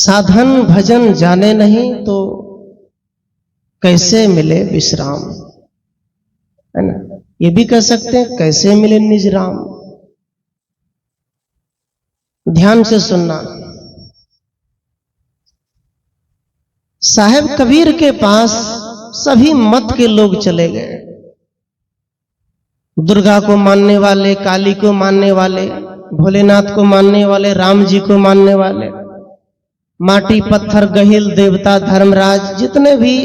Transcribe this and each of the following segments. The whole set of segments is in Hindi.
साधन भजन जाने नहीं तो कैसे मिले विश्राम, है ना। ये भी कह सकते हैं कैसे मिले निजराम। ध्यान से सुनना। साहेब कबीर के पास सभी मत के लोग चले गए। दुर्गा को मानने वाले, काली को मानने वाले, भोलेनाथ को मानने वाले, राम जी को मानने वाले, माटी पत्थर गहिल देवता धर्मराज, जितने भी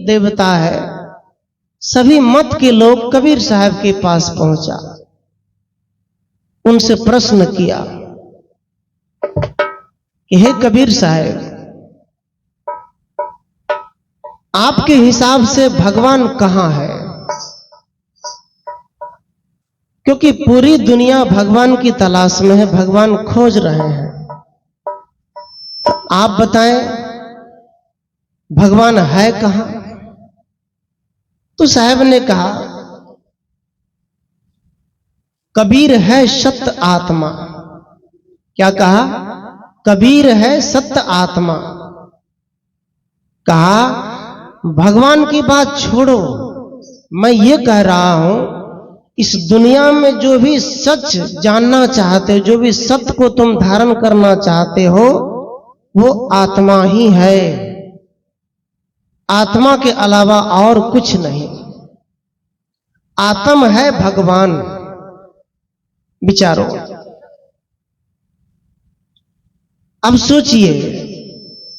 देवता है, सभी मत के लोग कबीर साहब के पास पहुंचा। उनसे प्रश्न किया कि हे कबीर साहब, आपके हिसाब से भगवान कहां है? क्योंकि पूरी दुनिया भगवान की तलाश में है, भगवान खोज रहे हैं। तो आप बताएं भगवान है कहां? तो साहब ने कहा कबीर है सत्य आत्मा। क्या कहा? कबीर है सत्य आत्मा। कहा भगवान की बात छोड़ो, मैं ये कह रहा हूं इस दुनिया में जो भी सच जानना चाहते हो, जो भी सत्य को तुम धारण करना चाहते हो, वो आत्मा ही है, आत्मा के अलावा और कुछ नहीं। आत्म है भगवान। विचारो। अब सोचिए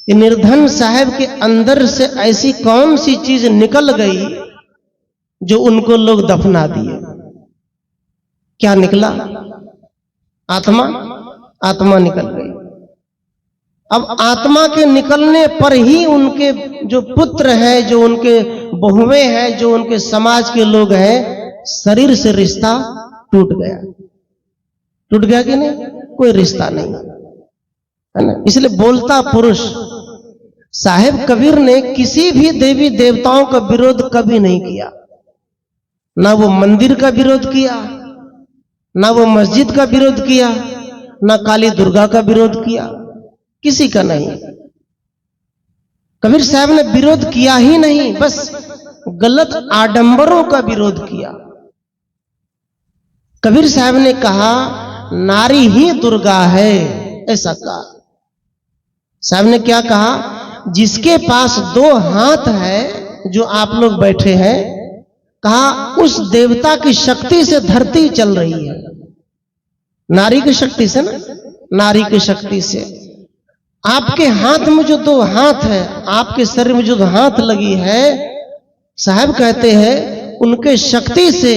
कि निर्धन साहब के अंदर से ऐसी कौन सी चीज निकल गई जो उनको लोग दफना दिए? क्या निकला? आत्मा। आत्मा निकल गई। अब आत्मा के निकलने पर ही उनके जो पुत्र हैं, जो उनके बहुएं हैं, जो उनके समाज के लोग हैं, शरीर से रिश्ता टूट गया। टूट गया कि नहीं? कोई रिश्ता नहीं, है ना। इसलिए बोलता पुरुष साहेब कबीर ने किसी भी देवी देवताओं का विरोध कभी नहीं किया। ना वो मंदिर का विरोध किया, ना वो मस्जिद का विरोध किया, ना काली दुर्गा का विरोध किया, किसी का नहीं। कबीर साहब ने विरोध किया ही नहीं, बस गलत आडंबरों का विरोध किया। कबीर साहब ने कहा नारी ही दुर्गा है, ऐसा कहा। साहब ने क्या कहा? जिसके पास 2 हाथ है, जो आप लोग बैठे हैं, कहा उस देवता की शक्ति से धरती चल रही है। नारी की शक्ति से ना, नारी की शक्ति से। आपके हाथ में जो 2 हाथ है, आपके शरीर में जो 2 हाथ लगी है, साहब कहते हैं उनके शक्ति से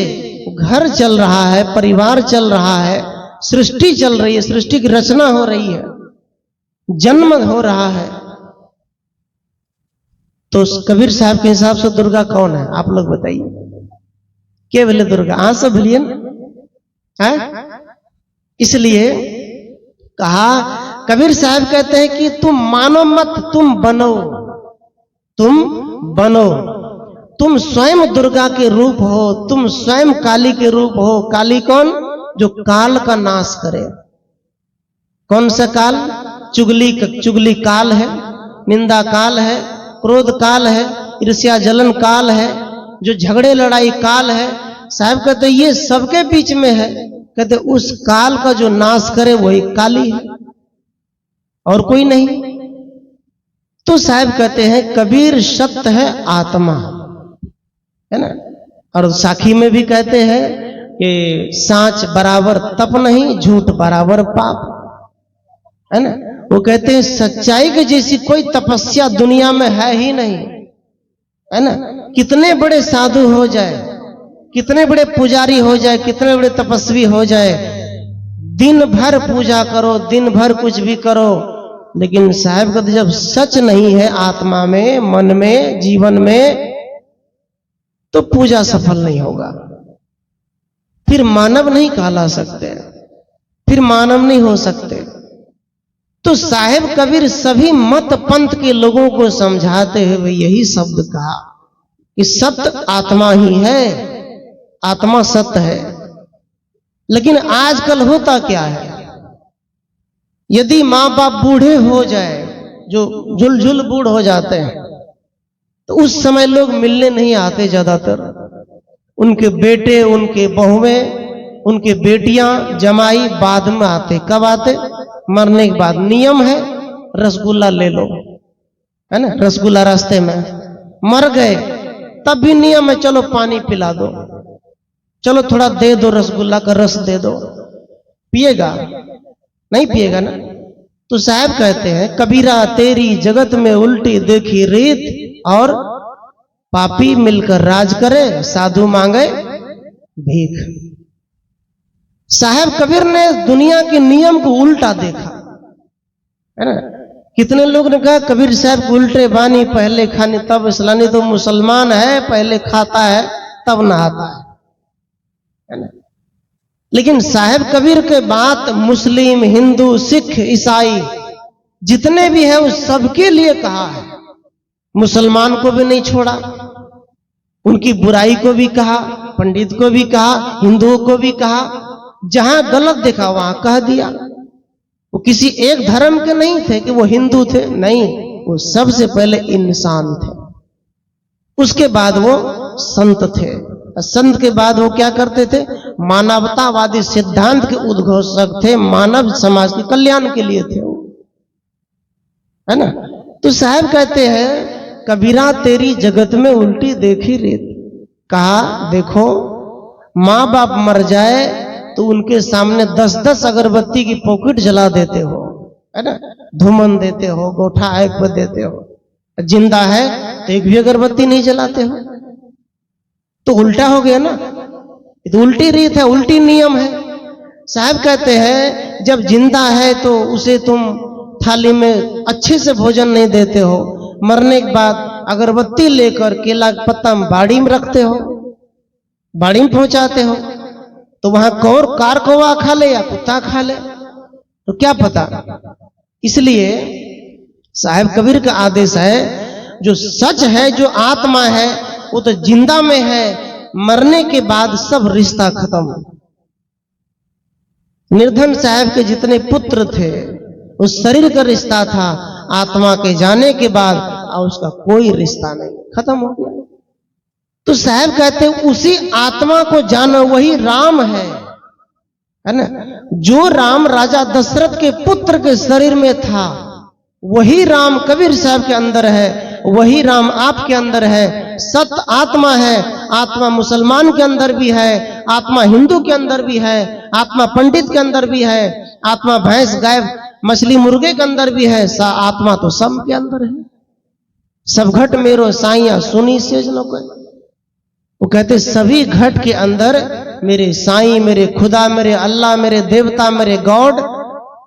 घर चल रहा है, परिवार चल रहा है, सृष्टि चल रही है, सृष्टि की रचना हो रही है, जन्म हो रहा है। तो कबीर साहब के हिसाब से दुर्गा कौन है? आप लोग बताइए। क्या बोले दुर्गा? हाँ सब बोलिए ना। इसलिए कहा कबीर साहब कहते हैं कि तुम मानो मत, तुम बनो, तुम बनो। तुम स्वयं दुर्गा के रूप हो, तुम स्वयं काली के रूप हो। काली कौन? जो काल का नाश करे। कौन सा काल? चुगली काल है, निंदा काल है, क्रोध काल है, ईर्ष्या जलन काल है, जो झगड़े लड़ाई काल है। साहब कहते ये सबके बीच में है। कहते उस काल का जो नाश करे वही काली है, और कोई नहीं। तो साहब कहते हैं कबीर सत्य है आत्मा, है ना। और साखी में भी कहते हैं कि सांच बराबर तप नहीं, झूठ बराबर पाप, है ना। वो कहते हैं सच्चाई के जैसी कोई तपस्या दुनिया में है ही नहीं, है ना। कितने बड़े साधु हो जाए, कितने बड़े पुजारी हो जाए, कितने बड़े तपस्वी हो जाए, दिन भर पूजा करो, दिन भर कुछ भी करो, लेकिन साहब का जब सच नहीं है आत्मा में, मन में, जीवन में, तो पूजा सफल नहीं होगा। फिर मानव नहीं कहला सकते, फिर मानव नहीं हो सकते। तो साहेब कबीर सभी मत पंथ के लोगों को समझाते हुए यही शब्द कहा कि सत्य आत्मा ही है, आत्मा सत्य है। लेकिन आजकल होता क्या है, यदि माँ बाप बूढ़े हो जाए जो झुलझुल बूढ़ हो जाते हैं, तो उस समय लोग मिलने नहीं आते ज्यादातर। उनके बेटे, उनके बहुएं, उनके बेटियां, जमाई बाद में आते। कब आते? मरने के बाद। नियम है रसगुल्ला ले लो, है ना, रसगुल्ला रास्ते में। मर गए तब भी नियम है, चलो पानी पिला दो, चलो थोड़ा दे दो, रसगुल्ला का रस दे दो। पिएगा? नहीं पिएगा ना। तो साहब कहते हैं, कबीरा तेरी जगत में उल्टी देखी रीत, और पापी मिलकर राज करे, साधु मांगे भीख। साहब कबीर ने दुनिया के नियम को उल्टा देखा, है ना। कितने लोग ने कहा कबीर साहब को उल्टे बानी, पहले खानी तब इस्लानी। तो मुसलमान है, पहले खाता है तब नहाता है ना। लेकिन साहब कबीर के बात मुस्लिम, हिंदू, सिख, ईसाई जितने भी हैं उस सबके लिए कहा है। मुसलमान को भी नहीं छोड़ा, उनकी बुराई को भी कहा, पंडित को भी कहा, हिंदुओं को भी कहा। जहां गलत देखा वहां कह दिया। वो किसी एक धर्म के नहीं थे कि वो हिंदू थे, नहीं, वो सबसे पहले इंसान थे, उसके बाद वो संत थे। संत के बाद वो क्या करते थे? मानवतावादी सिद्धांत के उद्घोषक थे, मानव समाज के कल्याण के लिए थे वो, है ना। तो साहब कहते हैं, कबीरा तेरी जगत में उल्टी देखी रीत। कहा देखो, माँ बाप मर जाए तो उनके सामने 10-10 अगरबत्ती की पॉकेट जला देते हो, है ना, धूमन देते हो, गोठा आग पर देते हो। जिंदा है तो एक भी अगरबत्ती नहीं जलाते हो, तो उल्टा हो गया ना। तो उल्टी रीत है, उल्टी नियम है। साहब कहते हैं, जब जिंदा है तो उसे तुम थाली में अच्छे से भोजन नहीं देते हो, मरने के बाद अगरबत्ती लेकर केला का पत्ता बाड़ी में रखते हो, बाड़ी में पहुंचाते हो, तो वहां कौर कार कौवा खा ले या कुत्ता खा ले, तो क्या पता। इसलिए साहब कबीर का आदेश है, जो सच है, जो आत्मा है, वो तो जिंदा में है, मरने के बाद सब रिश्ता खत्म। निर्धन साहब के जितने पुत्र थे, उस शरीर का रिश्ता था, आत्मा के जाने के बाद और उसका कोई रिश्ता नहीं, खत्म हो गया। तो साहब कहते हैं, उसी आत्मा को जानो, वही राम है ना। जो राम राजा दशरथ के पुत्र के शरीर में था, वही राम कबीर साहब के अंदर है, वही राम आपके अंदर है। सत्य आत्मा है। आत्मा मुसलमान के अंदर भी है, आत्मा हिंदू के अंदर भी है, आत्मा पंडित के अंदर भी है, आत्मा भैंस, गाय, मछली, मुर्गे के अंदर भी है। आत्मा तो सब के अंदर है। सब घट मेरो साइया सुनी सेज लो कोई। वो कहते सभी घट के अंदर मेरे साईं, मेरे खुदा, मेरे अल्लाह, मेरे देवता, मेरे गॉड,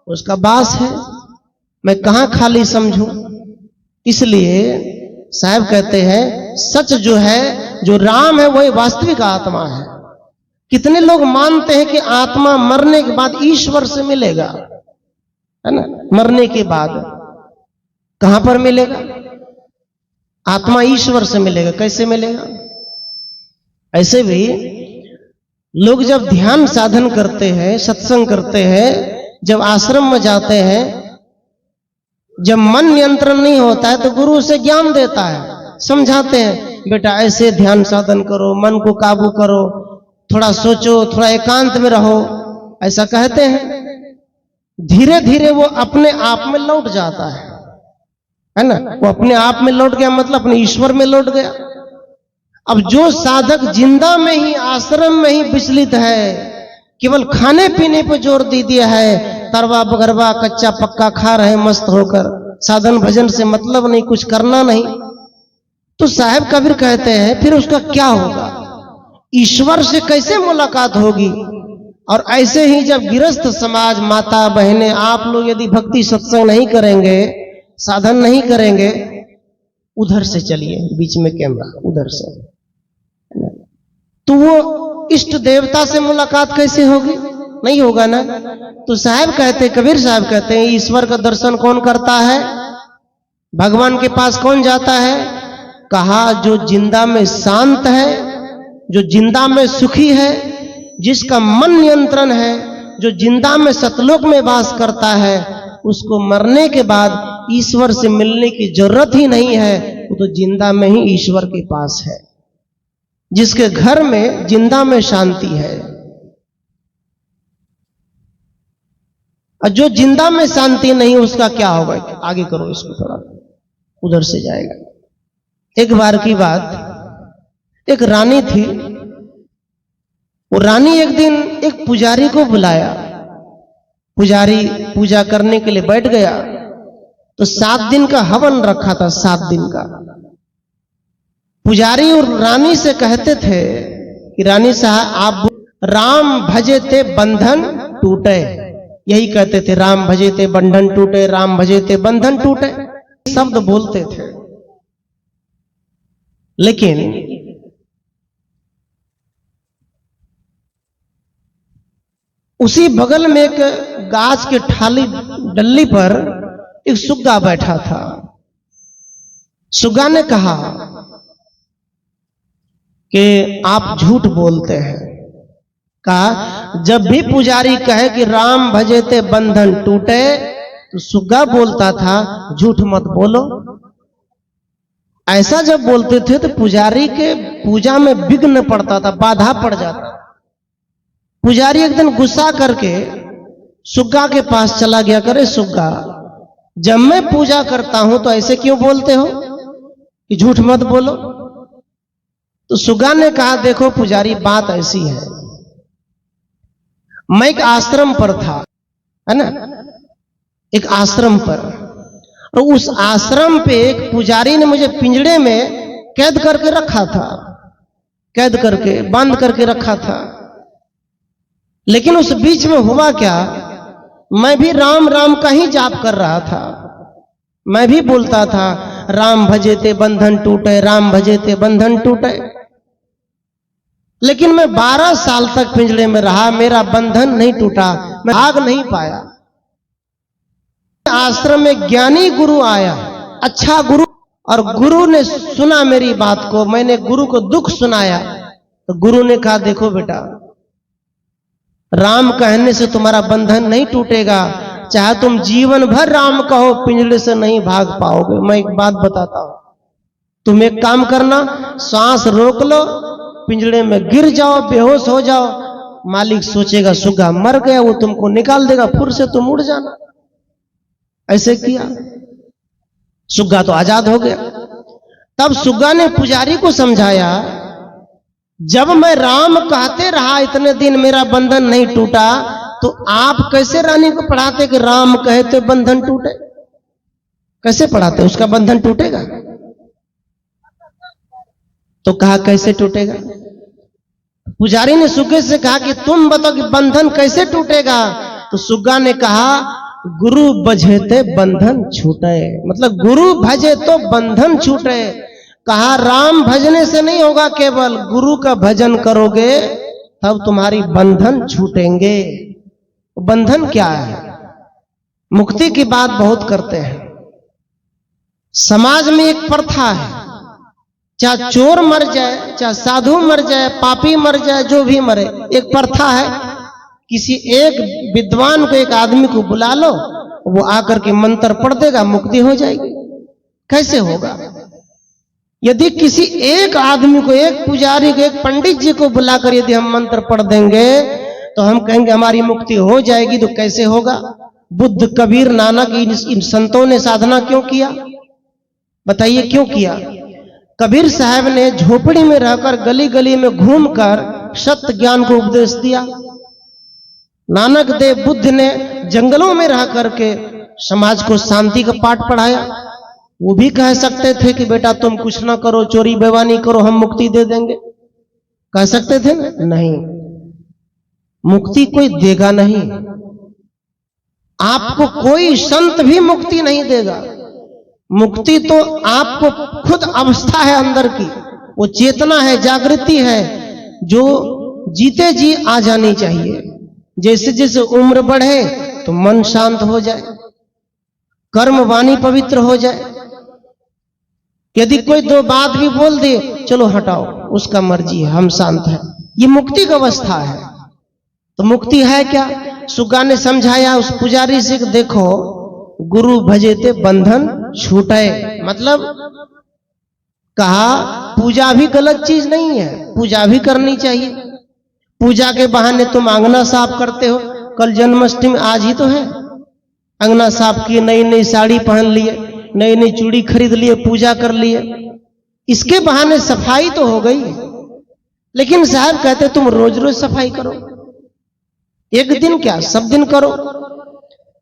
उसका वास है। मैं कहां खाली समझूं। इसलिए साहब कहते हैं, सच जो है, जो राम है, वही वास्तविक आत्मा है। कितने लोग मानते हैं कि आत्मा मरने के बाद ईश्वर से मिलेगा, है ना। मरने के बाद कहां पर मिलेगा? आत्मा ईश्वर से मिलेगा। कैसे मिलेगा? ऐसे भी लोग जब ध्यान साधन करते हैं, सत्संग करते हैं, जब आश्रम में जाते हैं, जब मन नियंत्रण नहीं होता है तो गुरु से ज्ञान देता है, समझाते हैं, बेटा ऐसे ध्यान साधन करो, मन को काबू करो, थोड़ा सोचो, थोड़ा एकांत में रहो, ऐसा कहते हैं। धीरे धीरे वो अपने आप में लौट जाता है ना। वो अपने आप में लौट गया, मतलब अपने ईश्वर में लौट गया। अब जो साधक जिंदा में ही, आश्रम में ही विचलित है, केवल खाने पीने पर जोर दे दिया है, तरवा बगरवा कच्चा पक्का खा रहे मस्त होकर, साधन भजन से मतलब नहीं, कुछ करना नहीं, तो साहब कबीर कहते हैं फिर उसका क्या होगा? ईश्वर से कैसे मुलाकात होगी? और ऐसे ही जब गृहस्थ समाज, माता बहनें, आप लोग यदि भक्ति सत्संग नहीं करेंगे, साधन नहीं करेंगे, उधर से चलिए, बीच में कैमरा, उधर से, तो वो इष्ट देवता से मुलाकात कैसे होगी? नहीं होगा ना। तो साहब कहते, कबीर साहब कहते हैं, ईश्वर का दर्शन कौन करता है? भगवान के पास कौन जाता है? कहा जो जिंदा में शांत है, जो जिंदा में सुखी है, जिसका मन नियंत्रण है, जो जिंदा में सतलोक में वास करता है, उसको मरने के बाद ईश्वर से मिलने की जरूरत ही नहीं है, वो तो जिंदा में ही ईश्वर के पास है। जिसके घर में जिंदा में शांति है, और जो जिंदा में शांति नहीं उसका क्या होगा? आगे करो इसको, थोड़ा उधर से जाएगा। एक बार की बात, एक रानी थी। वो रानी एक दिन एक पुजारी को बुलाया। पुजारी पूजा करने के लिए बैठ गया तो 7 दिन का हवन रखा था, 7 दिन का। पुजारी और रानी से कहते थे कि रानी साहब आप राम भजे ते बंधन टूटे, यही कहते थे, राम भजे ते बंधन टूटे, राम भजे ते बंधन टूटे, शब्द बोलते थे। लेकिन उसी बगल में एक गाछ के ठाली डल्ली पर एक सुग्गा बैठा था। सुग्गा ने कहा कि आप झूठ बोलते हैं। कहा जब भी पुजारी कहे कि राम भजे ते बंधन टूटे, तो सुग्गा बोलता था झूठ मत बोलो। ऐसा जब बोलते थे तो पुजारी के पूजा में विघ्न पड़ता था, बाधा पड़ जाता। पुजारी एक दिन गुस्सा करके सुग्गा के पास चला गया, करे सुग्गा, जब मैं पूजा करता हूं तो ऐसे क्यों बोलते हो कि झूठ मत बोलो? तो सुग्गा ने कहा देखो पुजारी, बात ऐसी है, मैं एक आश्रम पर था, है ना, एक आश्रम पर, और उस आश्रम पे एक पुजारी ने मुझे पिंजड़े में कैद करके रखा था, कैद करके बंद करके रखा था। लेकिन उस बीच में हुआ क्या, मैं भी राम राम का ही जाप कर रहा था। मैं भी बोलता था राम भजे ते बंधन टूटे, राम भजे ते बंधन टूटे। लेकिन मैं 12 साल तक पिंजड़े में रहा, मेरा बंधन नहीं टूटा, मैं भाग नहीं पाया। आश्रम में ज्ञानी गुरु आया, अच्छा गुरु, और गुरु ने सुना मेरी बात को। मैंने गुरु को दुख सुनाया तो गुरु ने कहा देखो बेटा, राम कहने से तुम्हारा बंधन नहीं टूटेगा, चाहे तुम जीवन भर राम कहो, पिंजड़े से नहीं भाग पाओगे। मैं एक बात बताता हूं, तुम एक काम करना, सांस रोक लो, पिंजड़े में गिर जाओ, बेहोश हो जाओ, मालिक सोचेगा सुग्गा मर गया, वो तुमको निकाल देगा, फुर से तुम उड़ जाना। ऐसे किया, सुग्गा तो आजाद हो गया। तब सुग्गा ने पुजारी को समझाया, जब मैं राम कहते रहा इतने दिन, मेरा बंधन नहीं टूटा, तो आप कैसे रानी को पढ़ाते कि राम कहते बंधन टूटे? कैसे पढ़ाते? उसका बंधन टूटेगा? तो कहा कैसे टूटेगा? पुजारी ने सुग्गे से कहा कि तुम बताओ कि बंधन कैसे टूटेगा? तो सुग्गा ने कहा गुरु भजे बंधन छूटे, मतलब गुरु भजे तो बंधन छूटे। कहा राम भजने से नहीं होगा, केवल गुरु का भजन करोगे तब तुम्हारी बंधन छूटेंगे। बंधन क्या है? मुक्ति की बात बहुत करते हैं। समाज में एक प्रथा है, चाहे चोर मर जाए, चाहे साधु मर जाए, पापी मर जाए, जो भी मरे, एक प्रथा है, किसी एक विद्वान को, एक आदमी को बुला लो, वो आकर के मंत्र पढ़ देगा, मुक्ति हो जाएगी। कैसे होगा? यदि किसी एक आदमी को, एक पुजारी को, एक पंडित जी को बुलाकर यदि हम मंत्र पढ़ देंगे तो हम कहेंगे हमारी मुक्ति हो जाएगी, तो कैसे होगा? बुद्ध, कबीर, नानक, इन संतों ने साधना क्यों किया? बताइए क्यों किया? कबीर साहब ने झोपड़ी में रहकर, गली गली में घूमकर सत्य ज्ञान को उपदेश दिया। नानक देव, बुद्ध ने जंगलों में रह करके समाज को शांति का पाठ पढ़ाया। वो भी कह सकते थे कि बेटा तुम कुछ ना करो, चोरी बेईमानी करो, हम मुक्ति दे देंगे, कह सकते थे ना? नहीं, मुक्ति कोई देगा नहीं, आपको कोई संत भी मुक्ति नहीं देगा। मुक्ति तो आपको खुद अवस्था है अंदर की, वो चेतना है, जागृति है, जो जीते जी आ जानी चाहिए। जैसे जैसे उम्र बढ़े तो मन शांत हो जाए, कर्म वाणी पवित्र हो जाए। यदि कोई 2 बात भी बोल दे, चलो हटाओ, उसका मर्जी है, हम शांत हैं, ये मुक्ति की अवस्था है। तो मुक्ति है क्या? सुग्गा ने समझाया उस पुजारी से, देखो गुरु भजेते बंधन छूटे। मतलब कहा पूजा भी गलत चीज नहीं है, पूजा भी करनी चाहिए। पूजा के बहाने तुम आंगना साफ करते हो, कल जन्माष्टमी आज ही तो है, अंगना साफ किए, नई नई साड़ी पहन लिए, नई नई चूड़ी खरीद लिए, पूजा कर लिए, इसके बहाने सफाई तो हो गई। लेकिन साहब कहते तुम रोज रोज सफाई करो, एक दिन क्या सब दिन करो।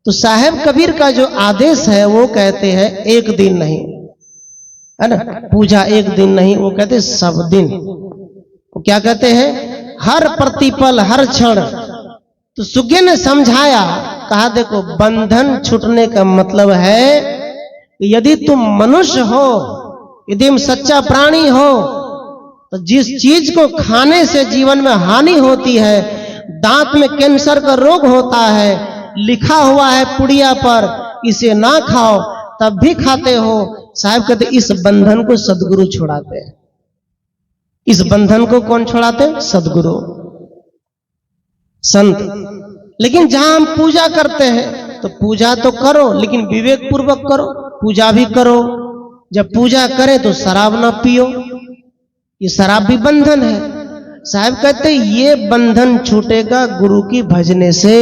तो साहब कबीर का जो आदेश है वो कहते हैं एक दिन नहीं, है ना, पूजा एक दिन नहीं, वो कहते सब दिन। वो क्या कहते हैं, हर प्रतिपल हर क्षण। तो सुज्ञ ने समझाया, कहा देखो बंधन छूटने का मतलब है यदि तुम मनुष्य हो, यदि तुम सच्चा प्राणी हो, तो जिस चीज को खाने से जीवन में हानि होती है, दांत में कैंसर का रोग होता है, लिखा हुआ है पुड़िया पर इसे ना खाओ, तब भी खाते हो। साहब कहते इस बंधन को सदगुरु छुड़ाते हैं। इस बंधन को कौन छुड़ाते? सदगुरु, संत। लेकिन जहां हम पूजा करते हैं तो पूजा तो करो, लेकिन विवेक पूर्वक करो, पूजा भी करो। जब पूजा करें तो शराब ना पियो, ये शराब भी बंधन है। साहब कहते ये बंधन छूटेगा गुरु की भजने से,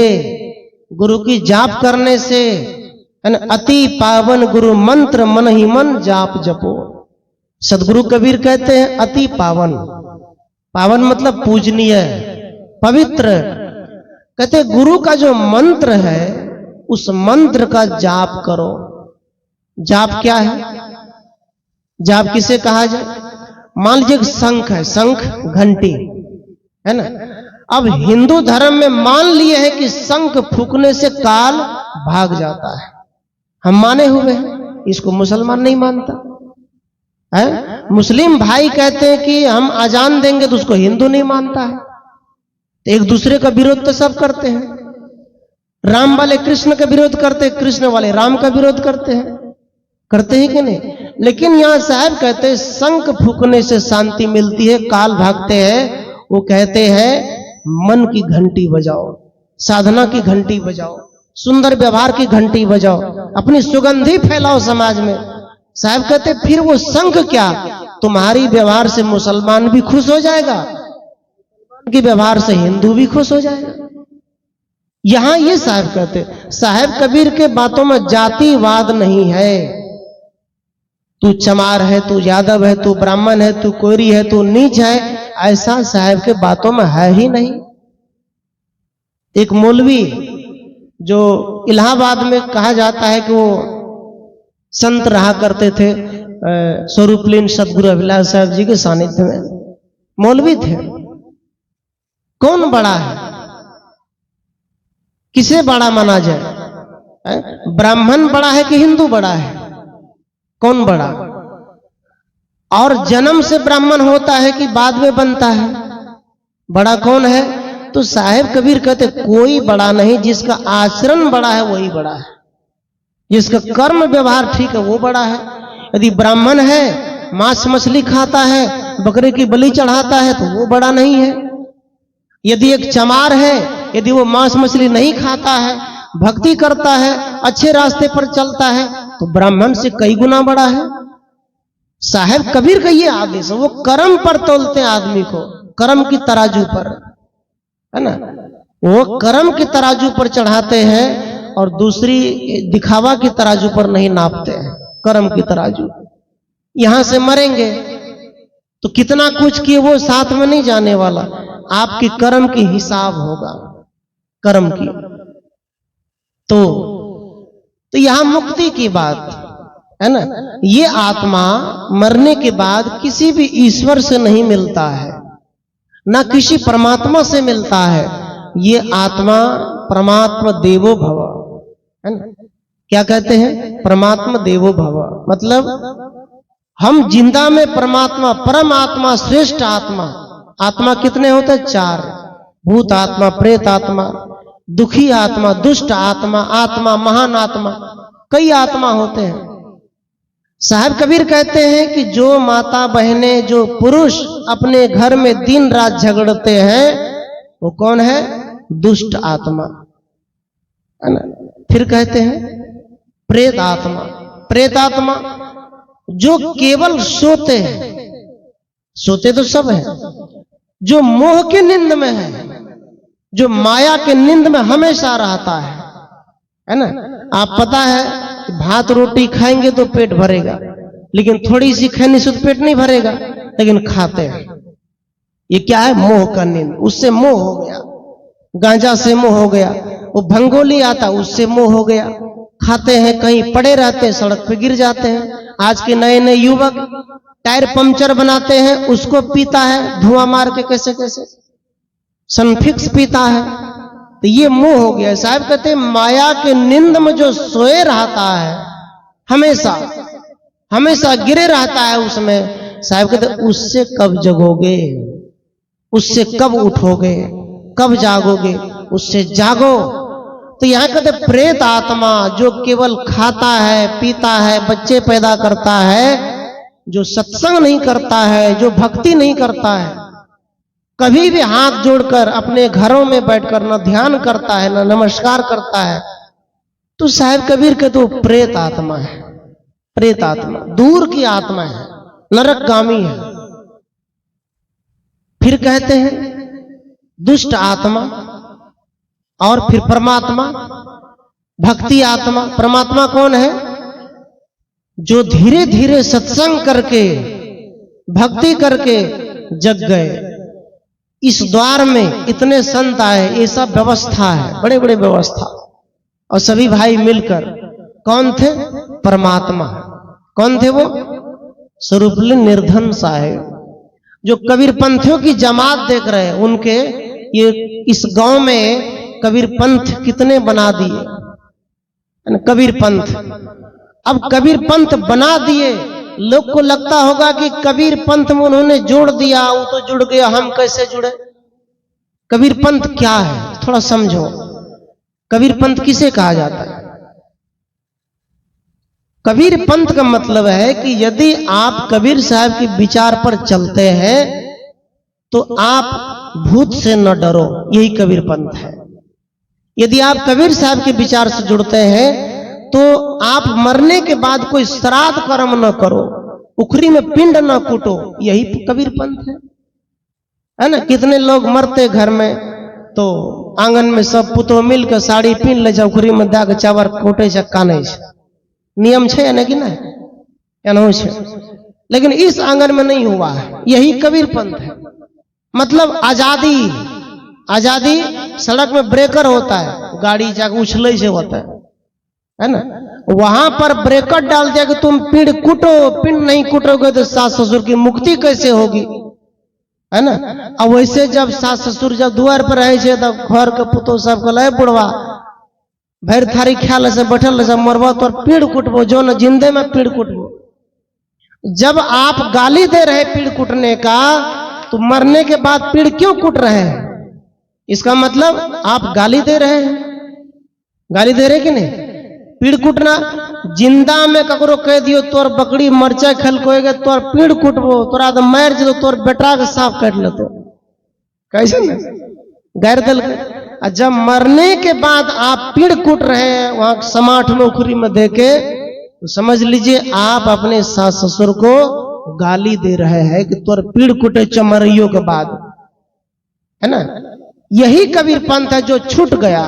गुरु की जाप करने से। अति पावन गुरु मंत्र मन ही मन जाप जपो। सदगुरु कबीर कहते हैं अति पावन, पावन मतलब पूजनीय, पवित्र। कहते गुरु का जो मंत्र है उस मंत्र का जाप करो। जाप क्या है? जाप किसे कहा जाए? मान लीजिए शंख है, शंख घंटी है ना। अब हिंदू धर्म में मान लिए है कि शंख फूकने से काल भाग जाता है, हम माने हुए हैं, इसको मुसलमान नहीं मानता है। मुस्लिम भाई कहते हैं कि हम अजान देंगे, तो उसको हिंदू नहीं मानता है। तो एक दूसरे का विरोध तो सब करते हैं। राम वाले कृष्ण का विरोध करते हैं, कृष्ण वाले राम का विरोध करते हैं, करते हैं कि नहीं? लेकिन यहां साहब कहते हैं शंख फूकने से शांति मिलती है, काल भागते हैं। वो कहते हैं मन की घंटी बजाओ, साधना की घंटी बजाओ, सुंदर व्यवहार की घंटी बजाओ, अपनी सुगंधी फैलाओ समाज में। साहब कहते फिर वो शंख क्या, तुम्हारी व्यवहार से मुसलमान भी खुश हो जाएगा, उनके व्यवहार से हिंदू भी खुश हो जाएगा। यहां ये साहब कहते, साहब कबीर के बातों में जातिवाद नहीं है। तू चमार है, तू यादव है, तू ब्राह्मण है, तू कोरी है, तू नीच है, ऐसा साहब के बातों में है ही नहीं। एक मौलवी जो इलाहाबाद में कहा जाता है कि वो संत रहा करते थे, स्वरूपलीन सदगुरु अभिलाष साहब जी के सानिध्य में मौलवी थे। कौन बड़ा है, किसे बड़ा माना जाए? ब्राह्मण बड़ा है कि हिंदू बड़ा है? कौन बड़ा? और जन्म से ब्राह्मण होता है कि बाद में बनता है? बड़ा कौन है? तो साहेब कबीर कहते कोई बड़ा नहीं, जिसका आचरण बड़ा है वही बड़ा है, जिसका कर्म व्यवहार ठीक है वो बड़ा है। यदि ब्राह्मण है, मांस मछली खाता है, बकरे की बलि चढ़ाता है, तो वो बड़ा नहीं है। यदि एक चमार है, यदि वो मांस मछली नहीं खाता है, भक्ति करता है, अच्छे रास्ते पर चलता है, तो ब्राह्मण से कई गुना बड़ा है। साहेब कबीर का ये आदेश है, वो कर्म पर तोलते हैं आदमी को, कर्म की तराजू पर, है ना, वो कर्म की तराजू पर चढ़ाते हैं और दूसरी दिखावा की तराजू पर नहीं नापते हैं, कर्म की तराजू। यहां से मरेंगे तो कितना कुछ किए वो साथ में नहीं जाने वाला, आपकी कर्म की हिसाब होगा, कर्म की। तो यहां मुक्ति की बात है ना, ये आत्मा मरने के बाद किसी भी ईश्वर से नहीं मिलता है, ना किसी परमात्मा से मिलता है। ये आत्मा परमात्मा देवो भव, है ना, क्या कहते हैं? परमात्मा देवो भव, मतलब हम जिंदा में परमात्मा, परम आत्मा, श्रेष्ठ आत्मा। आत्मा कितने होते हैं? 4, भूत आत्मा, प्रेत आत्मा, दुखी आत्मा, दुष्ट आत्मा, आत्मा महान आत्मा, कई आत्मा होते हैं। साहब कबीर कहते हैं कि जो माता बहने, जो पुरुष अपने घर में दिन रात झगड़ते हैं, वो कौन है? दुष्ट आत्मा, है ना। फिर कहते हैं प्रेत आत्मा। प्रेत आत्मा जो केवल सोते हैं, सोते तो सब है, जो मोह के नींद में है, जो माया के नींद में हमेशा रहता है ना। आप पता है भात रोटी खाएंगे तो पेट भरेगा, लेकिन थोड़ी सी खाने से तो पेट नहीं भरेगा, लेकिन खाते हैं। ये क्या है? मोह का नींद। उससे मोह हो गया, गांजा से मोह हो गया, वो भंगोली आता उससे मोह हो गया। खाते हैं, कहीं पड़े रहते हैं, सड़क पे गिर जाते हैं। आज के नए नए युवक टायर पंचर बनाते हैं, उसको पीता है धुआं मार के, कैसे कैसे सनफिक्स पीता है। तो ये मोह हो गया। साहब कहते हैं माया के नींद में जो सोए रहता है, हमेशा हमेशा गिरे रहता है उसमें, साहब कहते उससे कब जगोगे, उससे कब उठोगे, कब जागोगे? उससे जागो। तो यहां कहते प्रेत आत्मा जो केवल खाता है, पीता है, बच्चे पैदा करता है, जो सत्संग नहीं करता है, जो भक्ति नहीं करता है, कभी भी हाथ जोड़कर अपने घरों में बैठकर न ध्यान करता है, न नमस्कार करता है, तो साहब कबीर के तो प्रेत आत्मा है। प्रेत आत्मा दूर की आत्मा है, नरकगामी है। फिर कहते हैं दुष्ट आत्मा, और फिर परमात्मा, भक्ति आत्मा। परमात्मा कौन है? जो धीरे धीरे सत्संग करके, भक्ति करके जग गए। इस द्वार में इतने संत आए, ये सब व्यवस्था है, बड़े बड़े व्यवस्था, और सभी भाई मिलकर कौन थे? परमात्मा। कौन थे वो? स्वरूपलिंग निर्धन साहेब, जो कबीर पंथियों की जमात देख रहे हैं। उनके ये इस गांव में कबीर पंथ कितने बना दिए, कबीर पंथ। अब कबीर पंथ बना दिए, लोग को लगता होगा कि कबीर पंथ में उन्होंने जोड़ दिया, वो तो जुड़ गया, हम कैसे जुड़े? कबीर पंथ क्या है थोड़ा समझो। कबीर पंथ किसे कहा जाता है? कबीर पंथ का मतलब है कि यदि आप कबीर साहब के विचार पर चलते हैं तो आप भूत से न डरो, यही कबीर पंथ है। यदि आप कबीर साहब के विचार से जुड़ते हैं तो आप मरने के बाद कोई श्राद्ध कर्म न करो, उखरी में पिंड न कूटो, यही कबीर पंथ है ना। कितने लोग मरते घर में तो आंगन में सब पुतो मिलकर साड़ी पीन ले जाओ, उखरी में दाग चावर कोटे से काने से, नियम है ना कि ना, लेकिन इस आंगन में नहीं हुआ है। यही कबीर पंथ है। मतलब आजादी, आजादी सड़क में ब्रेकर होता है, गाड़ी जाकर उछले से होता है ना, वहां पर ब्रेकर डाल दिया कि तुम पिंड कूटो, पिंड नहीं कूटोगे तो सास ससुर की मुक्ति कैसे होगी, है ना। अब वैसे जब सास ससुर जब द्वार पर रहे तब घर के पुतो सब को लय बुढ़वा भैर थारी ख्याल से बैठल से मरबो तो पेड़ कुटबो, जो न जिंदे में पेड़ कुटबो। जब आप गाली दे रहे पेड़ कुटने का, तो मरने के बाद पेड़ क्यों कुट रहे हैं? इसका मतलब आप गाली दे रहे हैं, गाली दे रहे कि नहीं? पेड़ कुटना जिंदा में ककरो कह दियो तोर बकरी मरचा खलकोएगा, तोर पेड़ कुटबो, तोरा तो मार जो तोर बेटा के साफ काट लेतो, कैसे ना गैर दल। जब मरने के बाद आप पेड़ कूट रहे हैं वहां समाठ में उखरी में देके, तो समझ लीजिए आप अपने सास ससुर को गाली दे रहे हैं कि तोर पेड़ कुटे चमरियों के बाद, है ना। यही कबीर पंथ है जो छूट गया।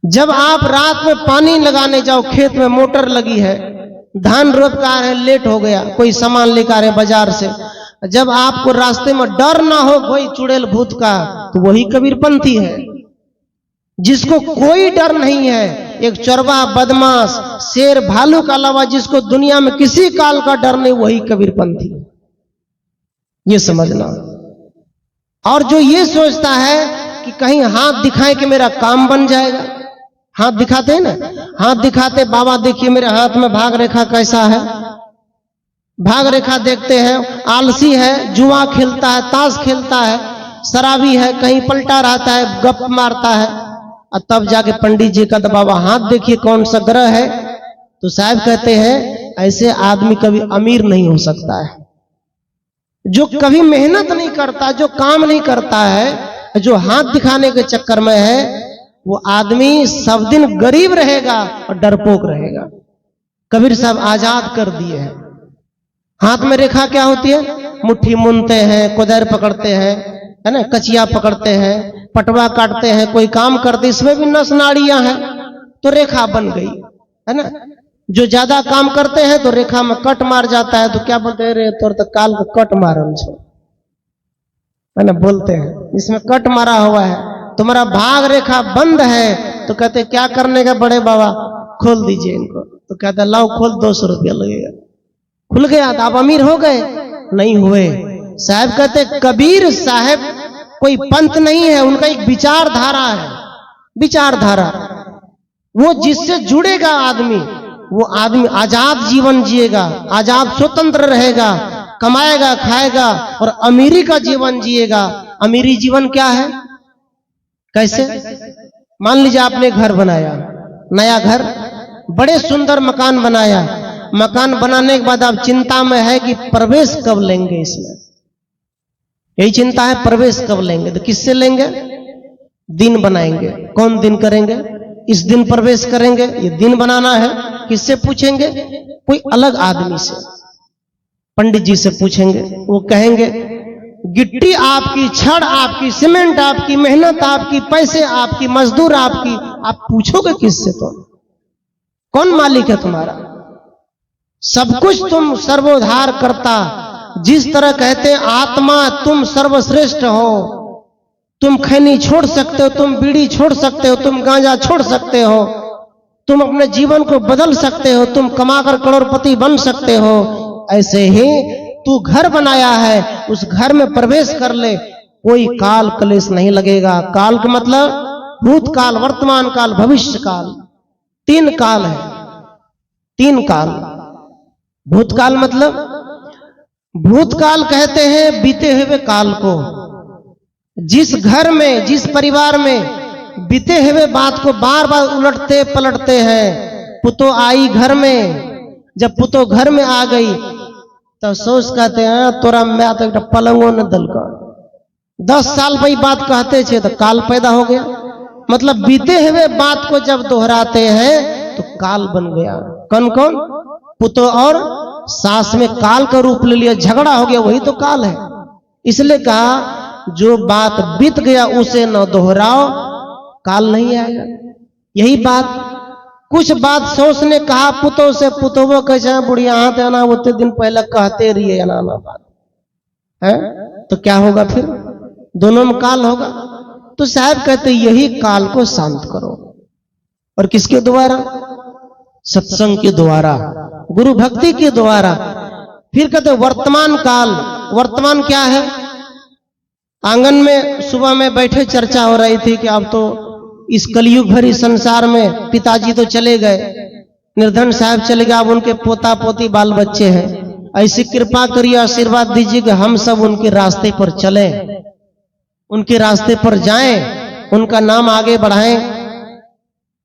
जब आप रात में पानी लगाने जाओ, खेत में मोटर लगी है, धान रोप कर आ रहे, लेट हो गया, कोई सामान लेकर आ रहे बाजार से, जब आपको रास्ते में डर ना हो कोई चुड़ैल भूत का, तो वही कबीरपंथी है। जिसको कोई डर नहीं है, एक चोरवा बदमाश शेर भालू के अलावा जिसको दुनिया में किसी काल का डर नहीं, वही कबीरपंथी, ये समझना। और जो ये सोचता है कि कहीं हाथ दिखाए कि मेरा काम बन जाएगा, हाथ दिखाते हैं ना, हाथ दिखाते बाबा देखिए मेरे हाथ में भाग रेखा कैसा है, भाग रेखा देखते हैं। आलसी है, जुआ खेलता है, ताश खेलता है, शराबी है, कहीं पलटा रहता है, गप मारता है, और तब जाके पंडित जी का बाबा हाथ देखिए कौन सा ग्रह है। तो साहब कहते हैं ऐसे आदमी कभी अमीर नहीं हो सकता है। जो कभी मेहनत नहीं करता, जो काम नहीं करता है, जो हाथ दिखाने के चक्कर में है, वो आदमी सब दिन गरीब रहेगा और डरपोक रहेगा। कबीर साहब आजाद कर दिए हैं। हाथ में रेखा क्या होती है? मुट्ठी मुनते हैं, कोदार पकड़ते हैं, है ना, कचिया पकड़ते हैं, पटवा काटते हैं, कोई काम करते, इसमें भी नस नाड़ियां हैं, तो रेखा बन गई, है ना। जो ज्यादा काम करते हैं तो रेखा में कट मार जाता है, तो क्या बोलते हैं, रे तोर तो काल को कट मारल छो, है ना, बोलते हैं इसमें कट मारा हुआ है, तुम्हारा भाग रेखा बंद है। तो कहते क्या करने का बड़े बाबा, खोल दीजिए इनको। तो कहते लाओ खोल, 200 रुपया लगेगा। खुल गया तो आप अमीर हो गए? नहीं हुए। साहब कहते कबीर साहब कोई पंथ नहीं है, उनका एक विचारधारा है, विचारधारा। वो जिससे जुड़ेगा आदमी, वो आदमी आजाद जीवन जिएगा, आजाद स्वतंत्र रहेगा, कमाएगा खाएगा और अमीरी का जीवन जिएगा। अमीरी जीवन क्या है? कैसे? मान लीजिए आपने घर बनाया, नया घर, बड़े सुंदर मकान बनाया। मकान बनाने के बाद आप चिंता में है कि प्रवेश कब लेंगे इसमें, यही चिंता है, प्रवेश कब लेंगे। तो किससे लेंगे? दिन बनाएंगे। कौन दिन करेंगे? इस दिन प्रवेश करेंगे, ये दिन बनाना है। किससे पूछेंगे? कोई अलग आदमी से, पंडित जी से पूछेंगे। वो कहेंगे गिट्टी आपकी, छड़ आपकी, सीमेंट आपकी, मेहनत आपकी, पैसे आपकी, मजदूर आपकी। आप पूछोगे किससे? तो कौन मालिक है तुम्हारा? सब कुछ तुम सर्वोद्धार करता। जिस तरह कहते हैं आत्मा तुम सर्वश्रेष्ठ हो, तुम खैनी छोड़ सकते हो, तुम बीड़ी छोड़ सकते हो, तुम गांजा छोड़ सकते हो, तुम अपने जीवन को बदल सकते हो, तुम कमाकर करोड़पति बन सकते हो। ऐसे ही तू घर बनाया है, उस घर में प्रवेश कर ले, कोई काल कलेश नहीं लगेगा। काल का मतलब भूतकाल, वर्तमान काल, भविष्य काल। 3 काल है, 3 काल। भूतकाल मतलब, भूतकाल कहते हैं बीते हुए काल को। जिस घर में, जिस परिवार में बीते हुए बात को बार बार उलटते पलटते हैं। पुतो आई घर में, जब पुतो घर में आ गई तो सोच कहते हैं तोरा मैं तो पलंगो न दल का। 10 साल भाई बात कहते थे तो काल पैदा हो गया। मतलब बीते हुए बात को जब दोहराते हैं तो काल बन गया। कौन कौन? पुतो और सास में काल का रूप ले लिया, झगड़ा हो गया, वही तो काल है। इसलिए कहा जो बात बीत गया उसे न दोहराओ, काल नहीं आएगा। यही बात, कुछ बात सोच ने कहा पुतो से, पुतोबो कैसे बुढ़िया हाथ आना उतने दिन पहले कहते रहिए अनाना बात है, तो क्या होगा फिर? दोनों में काल होगा। तो साहब कहते यही काल को शांत करो। और किसके द्वारा? सत्संग के द्वारा, गुरु भक्ति के द्वारा। फिर कहते वर्तमान काल। वर्तमान क्या है? आंगन में सुबह में बैठे चर्चा हो रही थी कि अब तो इस कलयुग भरी संसार में पिताजी तो चले गए, निर्धन साहब चले गए, अब उनके पोता पोती बाल बच्चे हैं। ऐसी कृपा करिए, आशीर्वाद दीजिए कि हम सब उनके रास्ते पर चलें, उनके रास्ते पर जाएं, उनका नाम आगे बढ़ाएं।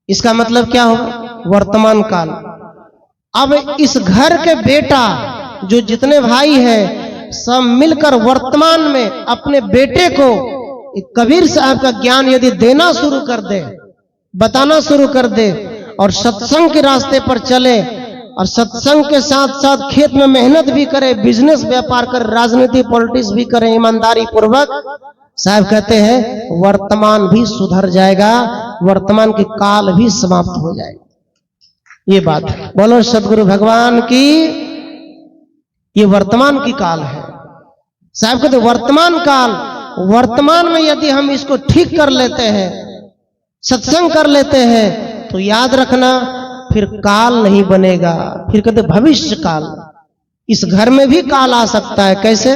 इसका मतलब क्या होगा? वर्तमान काल। अब इस घर के बेटा जो जितने भाई हैं सब मिलकर वर्तमान में अपने बेटे को कबीर साहब का ज्ञान यदि देना शुरू कर दे, बताना शुरू कर दे और सत्संग के रास्ते पर चले और सत्संग के साथ साथ खेत में मेहनत भी करे, बिजनेस व्यापार करे, राजनीति पॉलिटिक्स भी करे ईमानदारी पूर्वक, साहब कहते हैं वर्तमान भी सुधर जाएगा, वर्तमान की काल भी समाप्त हो जाएगा। ये बात है। बोलो सदगुरु भगवान की। ये वर्तमान की काल है। साहब कहते वर्तमान काल, वर्तमान में यदि हम इसको ठीक कर लेते हैं, सत्संग कर लेते हैं, तो याद रखना फिर काल नहीं बनेगा। फिर कहते भविष्य काल। इस घर में भी काल आ सकता है। कैसे?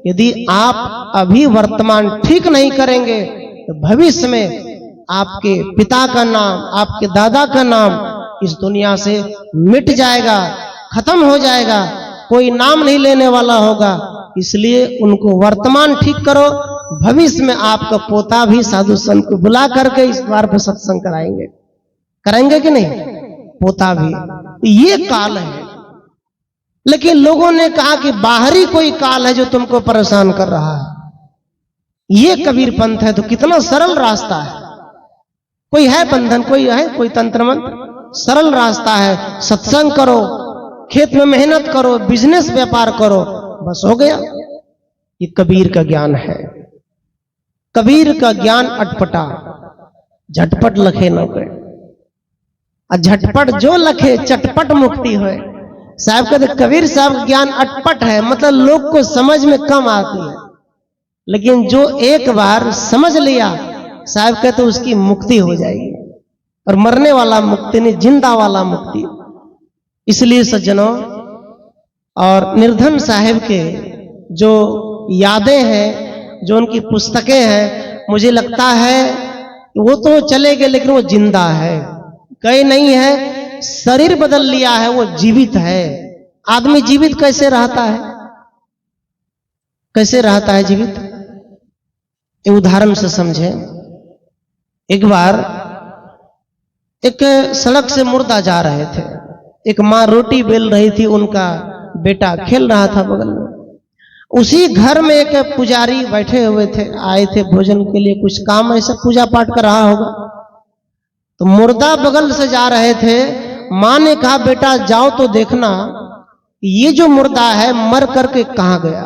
यदि आप अभी वर्तमान ठीक नहीं करेंगे तो भविष्य में आपके पिता का नाम, आपके दादा का नाम इस दुनिया से मिट जाएगा, खत्म हो जाएगा, कोई नाम नहीं लेने वाला होगा। इसलिए उनको वर्तमान ठीक करो, भविष्य में आपका पोता भी साधु संत को बुला करके इस बार पर सत्संग कराएंगे। करेंगे कि नहीं? पोता भी। ये काल है। लेकिन लोगों ने कहा कि बाहरी कोई काल है जो तुमको परेशान कर रहा है। ये कबीर पंथ है तो कितना सरल रास्ता है। कोई है बंधन, कोई है कोई तंत्र मंत्र? सरल रास्ता है, सत्संग करो, खेत में मेहनत करो, बिजनेस व्यापार करो, बस हो गया। ये कबीर का ज्ञान है। कबीर का ज्ञान अटपटा, झटपट लखे न गए, और झटपट जो लखे चटपट मुक्ति होए। साहब कहते कबीर साहब ज्ञान अटपट है, मतलब लोग को समझ में कम आती है, लेकिन जो एक बार समझ लिया साहब कहते उसकी मुक्ति हो जाएगी। और मरने वाला मुक्ति नहीं, जिंदा वाला मुक्ति। इसलिए सज्जनों, और निर्धन साहब के जो यादें हैं, जो उनकी पुस्तकें हैं, मुझे लगता है वो तो चले गए लेकिन वो जिंदा है, गए नहीं है, शरीर बदल लिया है, वो जीवित है। आदमी जीवित कैसे रहता है? कैसे रहता है जीवित? एक उदाहरण से समझे। एक बार एक सड़क से मुर्दा जा रहे थे, एक माँ रोटी बेल रही थी, उनका बेटा खेल रहा था बगल में। उसी घर में एक पुजारी बैठे हुए थे, आए थे भोजन के लिए, कुछ काम ऐसा पूजा पाठ कर रहा होगा। तो मुर्दा बगल से जा रहे थे, माँ ने कहा बेटा जाओ तो देखना ये जो मुर्दा है मर करके कहां गया।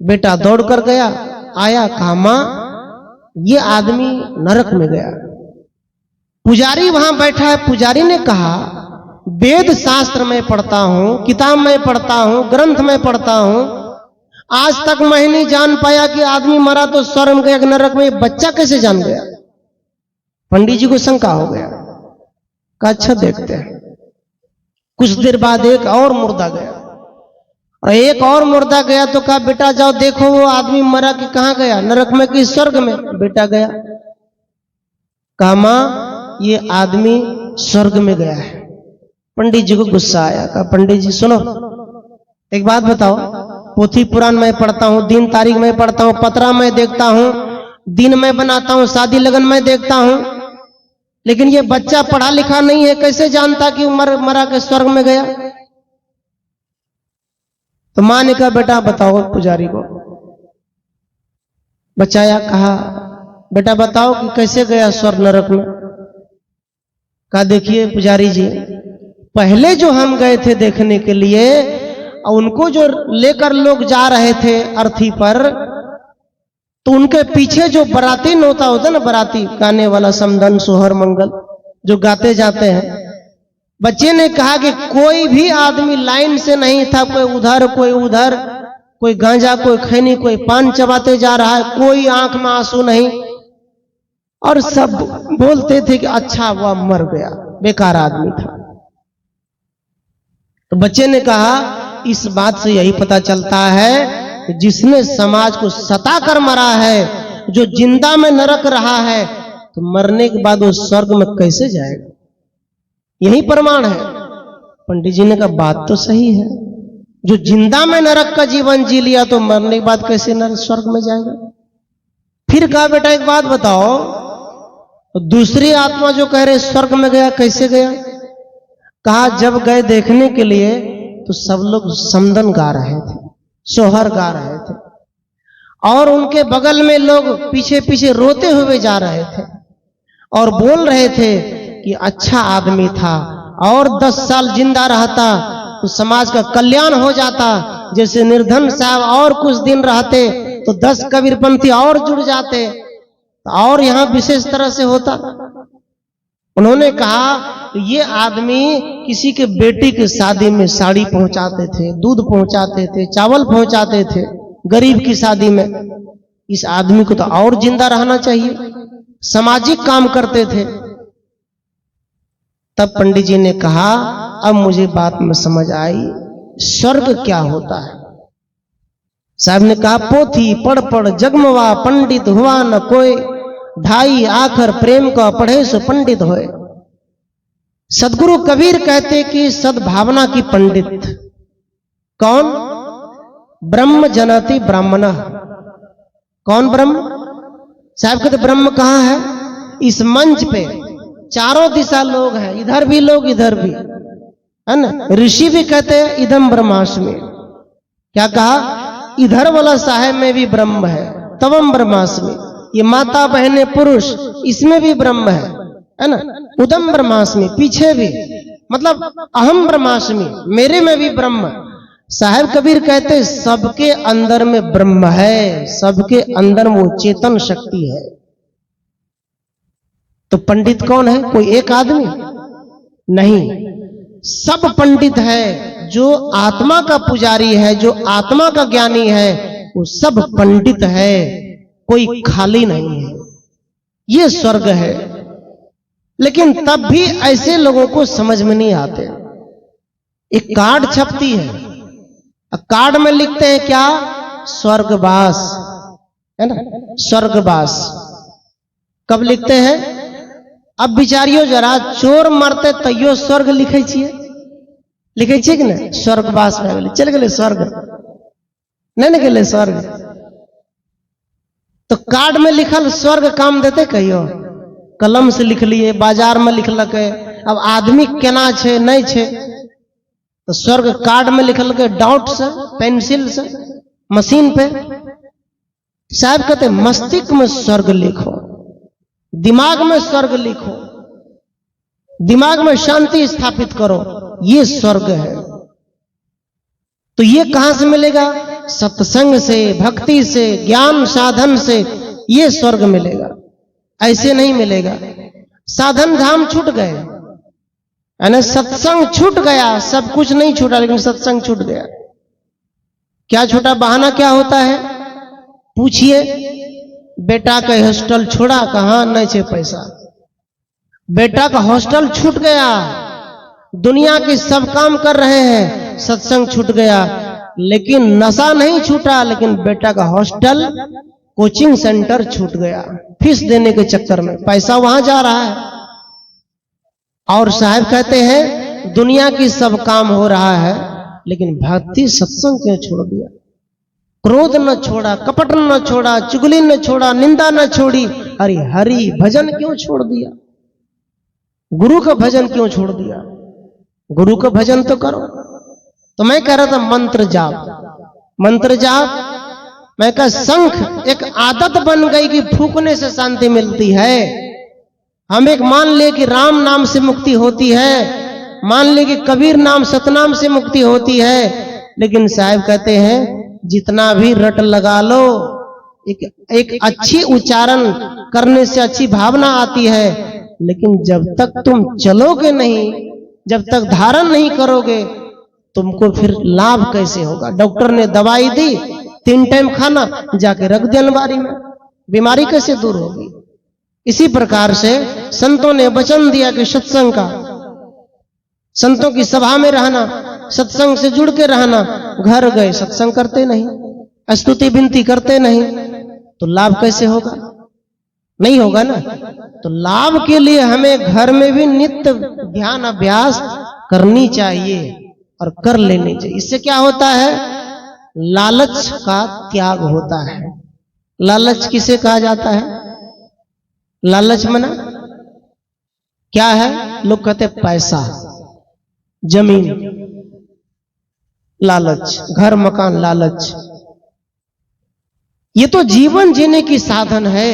बेटा दौड़ कर गया, आया, कहा माँ ये आदमी नरक में गया। पुजारी वहां बैठा है, पुजारी ने कहा वेद शास्त्र में पढ़ता हूं, किताब में पढ़ता हूं, ग्रंथ में पढ़ता हूं, आज तक मैं नहीं जान पाया कि आदमी मरा तो स्वर्ग में गया कि नरक में, बच्चा कैसे जान गया? पंडित जी को शंका हो गया। कहा अच्छा देखते हैं। कुछ देर बाद एक और मुर्दा गया, और एक और मुर्दा गया तो कहा बेटा जाओ देखो वो आदमी मरा कि कहां गया, नरक में कि स्वर्ग में? बेटा गया। कहा मां ये आदमी स्वर्ग में गया है। पंडित जी को गुस्सा आया। कहा पंडित जी सुनो, एक बात बताओ, पोथी पुराण में पढ़ता हूं, दिन तारीख में पढ़ता हूं, पत्रा में देखता हूं, दिन में बनाता हूं, शादी लगन में देखता हूं, लेकिन ये बच्चा पढ़ा लिखा नहीं है, कैसे जानता कि मरा के स्वर्ग में गया? तो मां ने कहा बेटा बताओ पुजारी को। बचाया, कहा बेटा बताओ कि कैसे गया स्वर्ग नरक में? कहा देखिए पुजारी जी, पहले जो हम गए थे देखने के लिए, उनको जो लेकर लोग जा रहे थे अर्थी पर, तो उनके पीछे जो बराती नोता होता ना, बराती गाने वाला, समधन सोहर मंगल जो गाते जाते हैं, बच्चे ने कहा कि कोई भी आदमी लाइन से नहीं था, कोई उधर कोई उधर, कोई गांजा कोई खैनी, कोई पान चबाते जा रहा है, कोई आंख में आंसू नहीं, और सब बोलते थे कि अच्छा वह मर गया, बेकार आदमी था। तो बच्चे ने कहा इस बात से यही पता चलता है कि जिसने समाज को सता कर मरा है, जो जिंदा में नरक रहा है, तो मरने के बाद वो स्वर्ग में कैसे जाएगा? यही प्रमाण है। पंडित जी ने कहा बात तो सही है, जो जिंदा में नरक का जीवन जी लिया तो मरने के बाद कैसे नरक स्वर्ग में जाएगा? फिर कहा बेटा एक बात बताओ, तो दूसरी आत्मा जो कह रहे स्वर्ग में गया, कैसे गया? कहा जब गए देखने के लिए तो सब लोग समधन गा रहे थे, सोहर गा रहे थे, और उनके बगल में लोग पीछे पीछे रोते हुए जा रहे थे और बोल रहे थे कि अच्छा आदमी था, और 10 साल जिंदा रहता तो समाज का कल्याण हो जाता, जैसे निर्धन साहब और कुछ दिन रहते तो 10 कबीरपंथी और जुड़ जाते, और यहां विशेष तरह से होता। उन्होंने कहा ये आदमी किसी के बेटी की शादी में साड़ी पहुंचाते थे, दूध पहुंचाते थे, चावल पहुंचाते थे गरीब की शादी में, इस आदमी को तो और जिंदा रहना चाहिए, सामाजिक काम करते थे। तब पंडित जी ने कहा अब मुझे बात में समझ आई, स्वर्ग क्या होता है। साहब ने कहा पोथी पढ़ पढ़ जगमवा पंडित हुआ न कोई, ढाई आखर प्रेम का पढ़े सो पंडित होए। सदगुरु कबीर कहते कि सद्भावना की पंडित कौन? ब्रह्म जनति ब्राह्मण। कौन ब्रह्म? साहब कहते ब्रह्म कहां है? इस मंच पे चारों दिशा लोग हैं, इधर भी लोग इधर भी, है ना। ऋषि भी कहते हैं इदम ब्रह्मास्मि। क्या कहा? इधर वाला साहेब में भी ब्रह्म है, तवम ब्रह्मास्मि। ये माता बहने पुरुष, इसमें भी ब्रह्म है ना। उदम ब्रह्मास्मि, पीछे भी, मतलब अहम ब्रह्मास्मि, मेरे में भी ब्रह्म। साहब कबीर कहते सबके अंदर में ब्रह्म है, सबके अंदर वो चेतन शक्ति है। तो पंडित कौन है? कोई एक आदमी नहीं, सब पंडित है। जो आत्मा का पुजारी है, जो आत्मा का ज्ञानी है, वो सब पंडित है, कोई खाली नहीं है। ये स्वर्ग है। लेकिन तब भी ऐसे लोगों को समझ में नहीं आते। एक कार्ड छपती है, कार्ड में लिखते हैं क्या? स्वर्गवास, है ना, स्वर्गवास। कब लिखते हैं? अब बिचारियो जरा चोर मरते तैयो स्वर्ग लिखे छिए, लिखे छिए कि नहीं? स्वर्गवास भए गेलै, चल गेलै स्वर्ग, नहीं न गेलै स्वर्ग। तो कार्ड में लिखल स्वर्ग काम देते कहियो? कलम से लिख लिए, बाजार में लिखलकै, अब आदमी केना छे नहीं छे, तो स्वर्ग कार्ड में लिखलकै डॉट से, पेंसिल से, मशीन पे। साहब कहते मस्तिष्क में स्वर्ग लिखो, दिमाग में स्वर्ग लिखो, दिमाग में शांति स्थापित करो, ये स्वर्ग है। तो ये कहां से मिलेगा? सत्संग से, भक्ति से, ज्ञान साधन से ये स्वर्ग मिलेगा, ऐसे नहीं मिलेगा। साधन धाम छूट गए, यानी सत्संग छूट गया, सब कुछ नहीं छूटा लेकिन सत्संग छूट गया। क्या छूटा? बहाना क्या होता है? पूछिए, बेटा का हॉस्टल छोड़ा, कहां नहीं छे पैसा। बेटा का हॉस्टल छूट गया, दुनिया के सब काम कर रहे हैं, सत्संग छूट गया, लेकिन नशा नहीं छूटा, लेकिन बेटा का हॉस्टल, कोचिंग सेंटर छूट गया। फीस देने के चक्कर में पैसा वहां जा रहा है। और साहब कहते हैं दुनिया की सब काम हो रहा है, लेकिन भक्ति सत्संग क्यों छोड़ दिया? क्रोध न छोड़ा, कपट न छोड़ा, चुगली न छोड़ा, निंदा न छोड़ी, अरे हरि भजन क्यों छोड़ दिया? गुरु का भजन क्यों छोड़ दिया? गुरु का भजन तो करो। तो मैं कह रहा था मंत्र जाप, मंत्र जाप। मैं कहा शंख एक आदत बन गई कि फूकने से शांति मिलती है। हम एक मान ले कि राम नाम से मुक्ति होती है, मान ले कि कबीर नाम सतनाम से मुक्ति होती है, लेकिन साहब कहते हैं जितना भी रट लगा लो, एक अच्छी उच्चारण करने से अच्छी भावना आती है, लेकिन जब तक तुम चलोगे नहीं, जब तक धारण नहीं करोगे, तुमको फिर लाभ कैसे होगा? डॉक्टर ने दवाई दी, 3 टाइम खाना, जाके रख दिया अलमारी में, बीमारी कैसे दूर होगी? इसी प्रकार से संतों ने वचन दिया कि सत्संग का, संतों की सभा में रहना, सत्संग से जुड़ के रहना। घर गए सत्संग करते नहीं, स्तुति विनती करते नहीं, तो लाभ कैसे होगा? नहीं होगा ना। तो लाभ के लिए हमें घर में भी नित्य ध्यान अभ्यास करनी चाहिए और कर लेनी चाहिए। इससे क्या होता है? लालच का त्याग होता है। लालच किसे कहा जाता है? लालच मना क्या है? लोग कहते पैसा, जमीन, लालच, घर मकान, लालच। ये तो जीवन जीने की साधन है।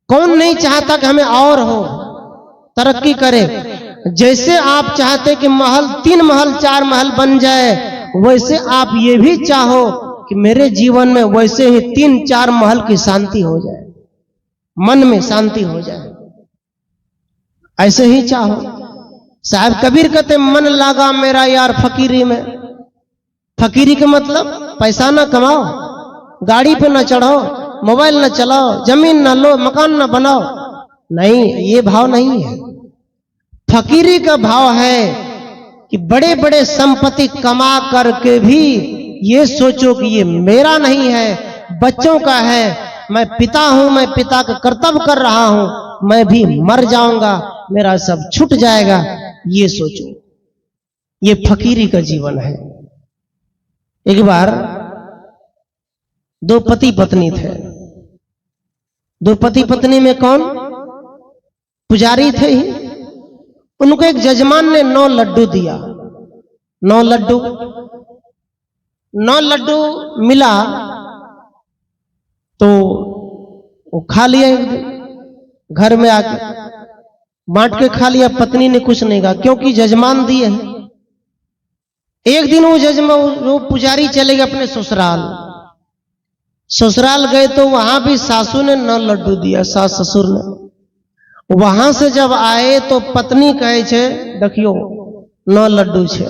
कौन नहीं चाहता कि हमें और हो, तरक्की करे? जैसे आप चाहते कि महल 3 महल 4 महल बन जाए, वैसे आप ये भी चाहो कि मेरे जीवन में वैसे ही 3-4 महल की शांति हो जाए, मन में शांति हो जाए, ऐसे ही चाहो। साहब कबीर कहते मन लगा मेरा यार फकीरी में। फकीरी का मतलब पैसा ना कमाओ, गाड़ी पे ना चढ़ो, मोबाइल ना चलाओ, जमीन ना लो, मकान ना बनाओ, नहीं, ये भाव नहीं है। फकीरी का भाव है कि बड़े बड़े संपत्ति कमा करके भी ये सोचो कि ये मेरा नहीं है, बच्चों का है, मैं पिता हूं, मैं पिता का कर्तव्य कर रहा हूं, मैं भी मर जाऊंगा, मेरा सब छूट जाएगा, ये सोचो। ये फकीरी का जीवन है। एक बार 2 पति पत्नी थे। 2 पति पत्नी में कौन? पुजारी थे ही। उनको एक जजमान ने 9 लड्डू दिया। 9 लड्डू, 9 लड्डू मिला तो वो खा लिया एक दिन घर में आके बांट के खा लिया। पत्नी ने कुछ नहीं कहा क्योंकि जजमान दिए हैं। एक दिन वो जजमान वो पुजारी चले गए अपने ससुराल। ससुराल गए तो वहां भी सासू ने न लड्डू दिया, सास ससुर ने। वहां से जब आए तो पत्नी कहे छे देखियो न लड्डू छे,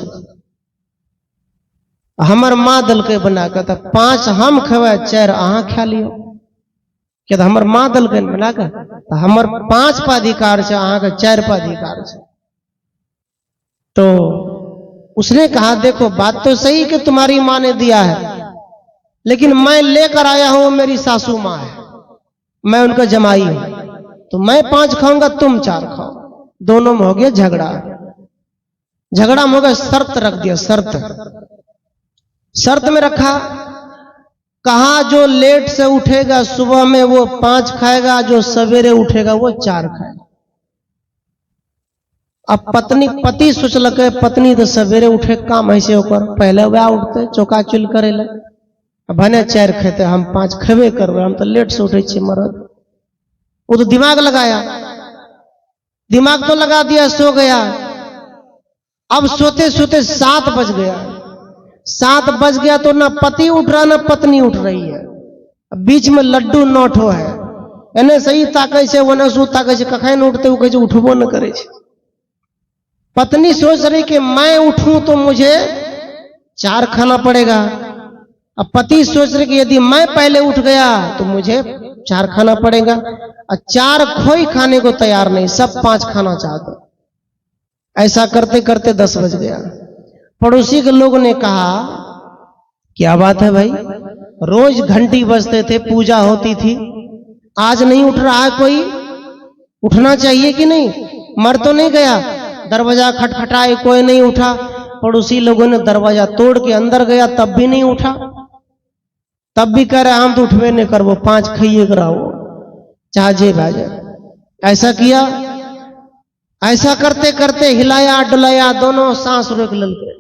हमर माँ दलके बना के, 5 हम खेवे 4 अहाँ खा लियो। क्या हमर माँ दलके बना के, हमर 5 पर अधिकार छे, अहाँ के 4 पर अधिकार छे। तो उसने कहा देखो बात तो सही कि तुम्हारी माँ ने दिया है, लेकिन मैं लेकर आया हूं, मेरी सासू माँ है, मैं उनका जमाई हूं, तो मैं 5 खाऊंगा तुम 4 खाओ। दोनों में हो गया झगड़ा। झगड़ा में हो गया, शर्त रख दिया। शर्त में रखा, कहा जो लेट से उठेगा सुबह में वो 5 खाएगा, जो सवेरे उठेगा वो 4 खाएगा। अब पति सोचलक पत्नी तो सवेरे उठे काम ऐसे होकर, पहले वह उठते चौका चुल करे ले, भने 4 खेते, हम 5 खेबे करबे, हम तो लेट से उठे मरद। वो तो दिमाग लगाया, दिमाग तो लगा दिया, सो गया। अब सोते सोते 7 बज गया। 7 बज गया तो ना पति उठ रहा ना पत्नी उठ रही है। बीच में लड्डू नोठो है, एने सही ताकै छे ओने सु ताकै छे, कखन उठते वो कहे उठबो न करे छे। पत्नी सोच रही कि मैं उठूं तो मुझे 4 खाना पड़ेगा। अब पति सोच रहे कि यदि मैं पहले उठ गया तो मुझे 4 खाना पड़ेगा। और 4 कोई खाने को तैयार नहीं, सब 5 खाना चाहते। ऐसा करते करते 10 बज गया। पड़ोसी के लोग ने कहा क्या बात है भाई, रोज घंटी बजते थे, पूजा होती थी, आज नहीं उठ रहा है कोई, उठना चाहिए कि नहीं, मर तो नहीं गया। दरवाजा खटखटाए, कोई नहीं उठा। पड़ोसी लोगों ने दरवाजा तोड़ के अंदर गया, तब भी नहीं उठा। तब भी कह रहे हम तो उठवे नहीं करबो, 5 खाइए कराओ चाहे जे भाजे। ऐसा किया। ऐसा करते करते हिलाया डुलाया, दोनों सांस रोक लेके।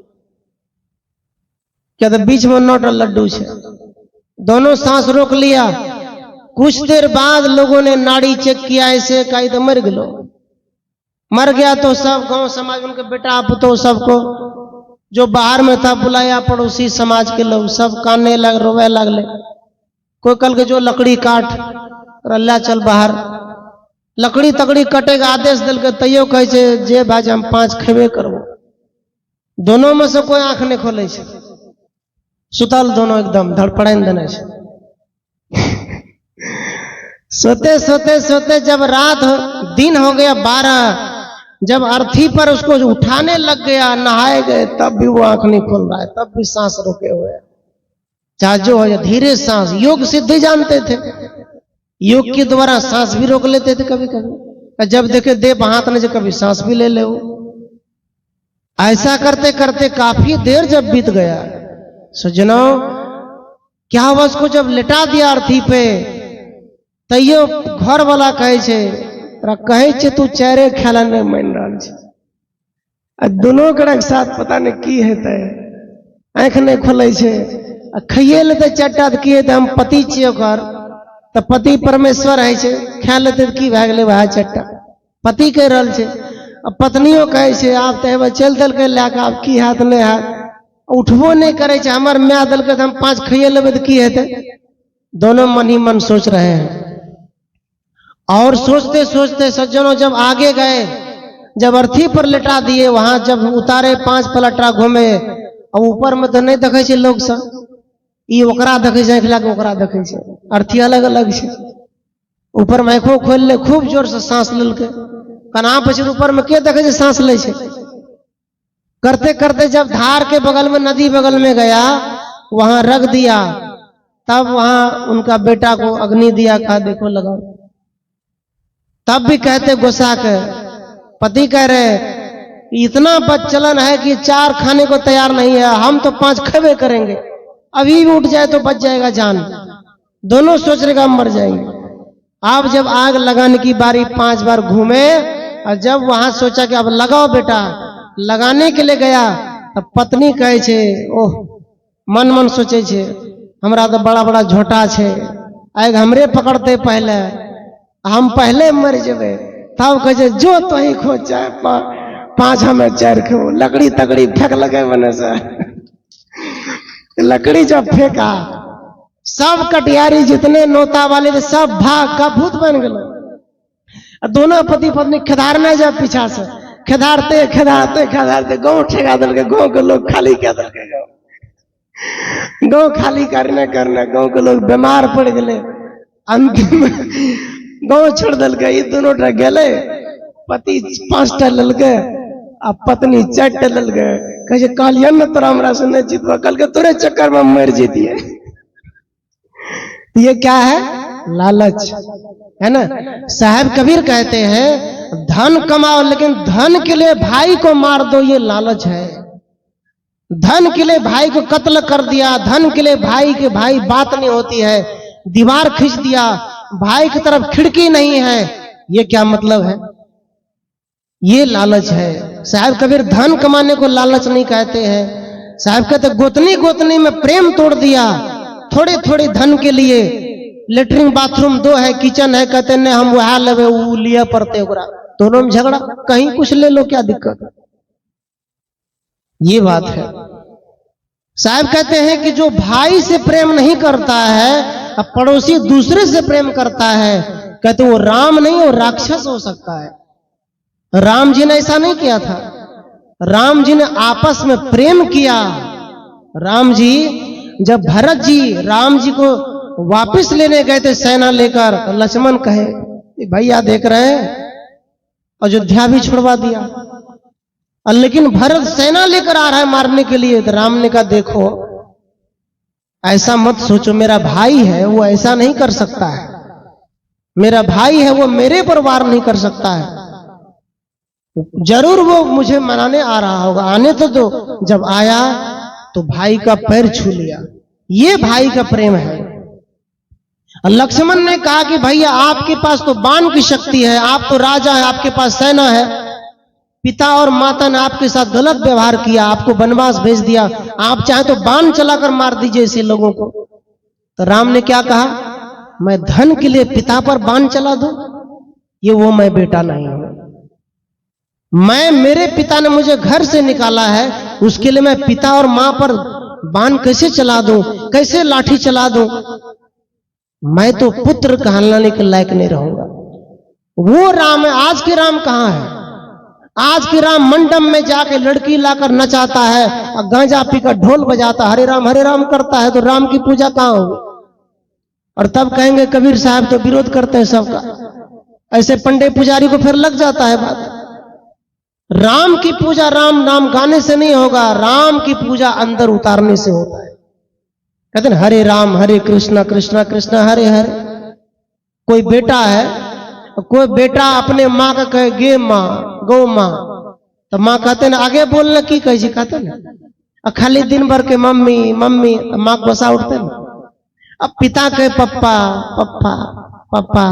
क्या तो बीच में 9टा लड्डू छे, दोनों सांस रोक लिया। कुछ देर बाद लोगों ने नाड़ी चेक किया, ऐसे कहीं तो मर गलो। मर गया तो सब गांव समाज, उनके बेटा आप तो सबको जो बाहर में था बुलाया, पड़ोसी समाज के लोग सब कानने लग, रोवे लगले। कोई कल के जो लकड़ी काट रल्ला चल बाहर, लकड़ी तकड़ी कटेगा आदेश दिल के, तैयो कहे छे जे भाज हम 5 खेबे करबो। दोनों में से कोई आंख नहीं खोले छे, सुतल दोनों एकदम धड़पड़ाइन देने छे। सोते सोते सोते जब दिन हो गया 12, जब अर्थी पर उसको उठाने लग गया, नहाए गए, तब भी वो आंख नहीं खोल रहा है, तब भी सांस रोके हुए। चाहे जो हो धीरे सांस, योग सिद्धि जानते थे, योग के द्वारा सांस भी रोक लेते थे कभी कभी। जब देखे देव हाथ ने, जो कभी सांस भी ले ले। ऐसा करते करते काफी देर जब बीत गया, सज्जनों क्या हुआ, उसको जब लिटा दिया अर्थी पे, तैयो घर वाला कहे छे कहे छे तू 4 खेला नहीं मान रहा छे। दोनों के साथ पता नहीं की हेतै, आंख नहीं खोले छे, खाइए लेते 4टा तो की हेतै, हम पति छियै ओकर, तो पति परमेश्वर है छे, खा लेते तो की भए गेलै वह 4टा। पति कह रहल छे। अब पत्नियों कहे छे आप तो चल दल के लैके, आप की हाथ नहीं हाथ, उठबो नहीं करे छे, हमर माय दल के हम 5 खाइए लेबै तो की हेतै। दोनों मन ही मन सोच रहे हैं। और सोचते सोचते सज्जनों जब आगे गए, जब अर्थी पर लेटा दिए, वहां जब उतारे 5 पलटा घूमे, और ऊपर में तो नहीं देखे छे लोग सब, ई ओकरा देखे छे, आँख ओकरा देखे छे, अर्थी अलग अलग छे। ऊपर में आँखों खोल ले, खूब जोर से सांस लेलके, कना पे ऊपर में के देखे छे सांस ले छे। करते करते जब धार के बगल में, नदी बगल में गया, वहां रख दिया, तब वहां उनका बेटा को अग्नि दिया, कहा देखो लगा। तब भी कहते गुस्सा के, पति कह रहे इतना बदचलन है कि 4 खाने को तैयार नहीं है, हम तो 5 खेबे करेंगे, अभी भी उठ जाए तो बच जाएगा जान। दोनों सोच रहे हम मर जाएंगे। अब जब आग लगाने की बारी 5 बार घूमे, और जब वहां सोचा कि अब लगाओ बेटा, लगाने के लिए गया, तब पत्नी कहे छे ओह, मन मन सोचे छे हमरा तो बड़ा बड़ा झोटा छे, आग हमरे पकड़ते पहले, हम पहले मर जेबे, तब कहे जो तो ही खो चाहे पांच हमें चार खो, लकड़ी तकड़ी फेंक लगे बने से। लकड़ी जब फेंका, सब कटियारी जितने नोता वाले थे सब भाग का भूत बन गए। दोनों पति पत्नी खेदारने जब पीछा से खेदारते खेदारते खेदारते गाँव ठेका दल के, गाँव के लोग खाली क्या दल के, गाँव खाली करने करने गाँव के लोग बीमार पड़ गए। अंतिम में गाँव छोड़ दल के, ये दोनों गए, पति 5 टा लल गए अब पत्नी 4 टा लल गए। कहे कहलियन न तोरा हमरा से नहीं जीतवा, कल के तोरे चक्कर में मर जीती है। ये क्या है? लालच है ना। साहब कबीर कहते हैं धन कमाओ लेकिन धन के लिए भाई को मार दो, ये लालच है। धन के लिए भाई को कत्ल कर दिया, धन के लिए भाई के भाई बात नहीं होती है, दीवार खींच दिया, भाई की तरफ खिड़की नहीं है, ये क्या मतलब है? ये लालच है। साहब कबीर धन कमाने को लालच नहीं कहते हैं। साहब कहते गोतनी गोतनी में प्रेम तोड़ दिया, थोड़े थोड़े धन के लिए। लेटरिन बाथरूम 2 है, किचन है, कहते नहीं हम वहां लेवे, वो लिए पड़ते ओकरा, दोनों में झगड़ा, कहीं कुछ ले लो क्या दिक्कत। ये बात है। साहब कहते हैं कि जो भाई से प्रेम नहीं करता है, अब पड़ोसी दूसरे से प्रेम करता है, कहते वो राम नहीं वो राक्षस हो सकता है। राम जी ने ऐसा नहीं किया था। राम जी ने आपस में प्रेम किया। राम जी जब भरत जी राम जी को वापस लेने गए थे सेना लेकर, तो लक्ष्मण कहे भैया देख रहे हैं अयोध्या भी छुड़वा दिया, लेकिन भरत सेना लेकर आ रहा है मारने के लिए। तो राम ने कहा देखो ऐसा मत सोचो, मेरा भाई है वो ऐसा नहीं कर सकता है, मेरा भाई है वो मेरे पर वार नहीं कर सकता है, जरूर वो मुझे मनाने आ रहा होगा, आने तो दो। जब आया तो भाई का पैर छू लिया, ये भाई का प्रेम है। लक्ष्मण ने कहा कि भैया आपके पास तो बाण की शक्ति है, आप तो राजा है, आपके पास सेना है, पिता और माता ने आपके साथ गलत व्यवहार किया, आपको वनवास भेज दिया, आप चाहे तो बाण चलाकर मार दीजिए ऐसे लोगों को। तो राम ने क्या कहा, मैं धन के लिए पिता पर बाण चला दूं, ये वो मैं बेटा नहीं हूं। मैं, मेरे पिता ने मुझे घर से निकाला है, उसके लिए मैं पिता और मां पर बाण कैसे चला दूं, कैसे लाठी चला दूं? मैं तो पुत्र कहलाने के लायक नहीं रहूंगा। वो राम है। आज के राम कहां है? आज के राम मंडप में जाके लड़की लाकर नचाता है और गांजा पीकर ढोल बजाता, हरे राम करता है, तो राम की पूजा कहां होगी? और तब कहेंगे कबीर साहब तो विरोध करते हैं सबका। ऐसे पंडे पुजारी को फिर लग जाता है बात। राम की पूजा राम नाम गाने से नहीं होगा, राम की पूजा अंदर उतारने से होता है। कहते हैं हरे राम हरे कृष्णा कृष्णा कृष्णा हरे हरे। कोई बेटा है, कोई बेटा अपने माँ का कहे गे माँ गौ माँ, तो माँ कहते ना आगे बोलना की कहे कहते ना, खाली दिन भर के मम्मी मम्मी, माँ को बसा उठते ना। अब पिता कहे पप्पा पप्पा पप्पा,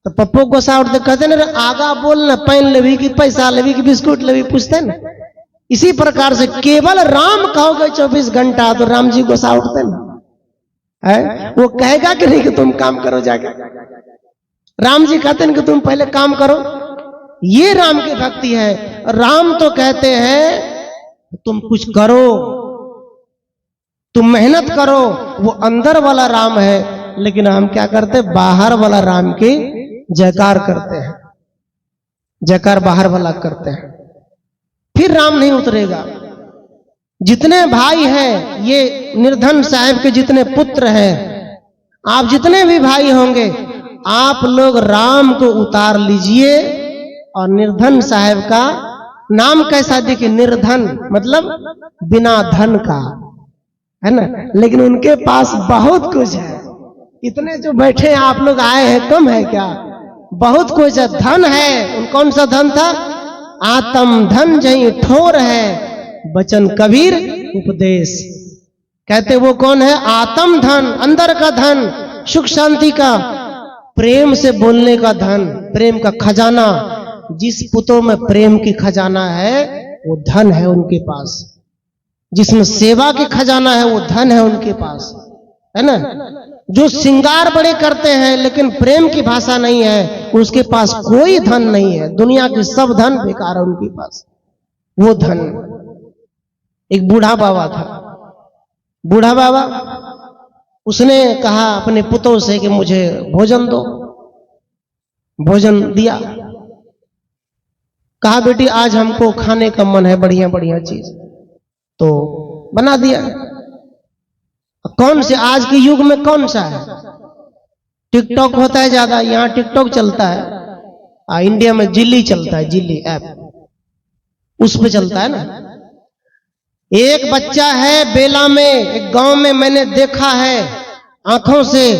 तो पप्पो को सा उठते, कहते ना आगा बोलना, पेन लेवी कि पैसा लेवी कि बिस्कुट लेवी, पूछते ना। इसी प्रकार से केवल राम कहोगे 24 घंटा तो राम जी गुस्सा उठते ना है। वो कहेगा कि नहीं कि तुम काम करो जाके, राम जी कहते हैं कि तुम पहले काम करो। ये राम की भक्ति है। राम तो कहते हैं तुम कुछ करो, तुम मेहनत करो, वो अंदर वाला राम है। लेकिन हम क्या करते, बाहर वाला राम की जयकार करते हैं, जयकार बाहर वाला करते हैं, फिर राम नहीं उतरेगा। जितने भाई हैं, ये निर्धन साहब के जितने पुत्र हैं, आप जितने भी भाई होंगे, आप लोग राम को उतार लीजिए। और निर्धन साहब का नाम कैसा देखिए, निर्धन मतलब बिना धन का, है ना, लेकिन उनके पास बहुत कुछ है। इतने जो बैठे हैं आप लोग आए हैं, कम है क्या? बहुत कुछ है, धन है। कौन सा धन था? आत्म धन जही ठोर है, बचन कबीर उपदेश। कहते वो कौन है? आत्म धन, अंदर का धन, सुख शांति का, प्रेम से बोलने का धन, प्रेम का खजाना। जिस पुतों में प्रेम की खजाना है वो धन है उनके पास, जिसमें सेवा की खजाना है वो धन है उनके पास, है ना। जो श्रृंगार बड़े करते हैं लेकिन प्रेम की भाषा नहीं है, उसके पास कोई धन नहीं है। दुनिया के सब धन बेकार है उनके पास। वो धन, एक बूढ़ा बाबा था, बूढ़ा बाबा, उसने कहा अपने पुतों से कि मुझे भोजन दो। भोजन दिया। कहा बेटी आज हमको खाने का मन है, बढ़िया बढ़िया चीज, तो बना दिया। कौन से आज के युग में कौन सा है? टिकटॉक होता है ज्यादा, यहां टिकटॉक चलता है। इंडिया में जिली चलता है, जिली ऐप, उस पे चलता है ना। एक बच्चा है बेला में, एक गांव में मैंने देखा है आंखों से,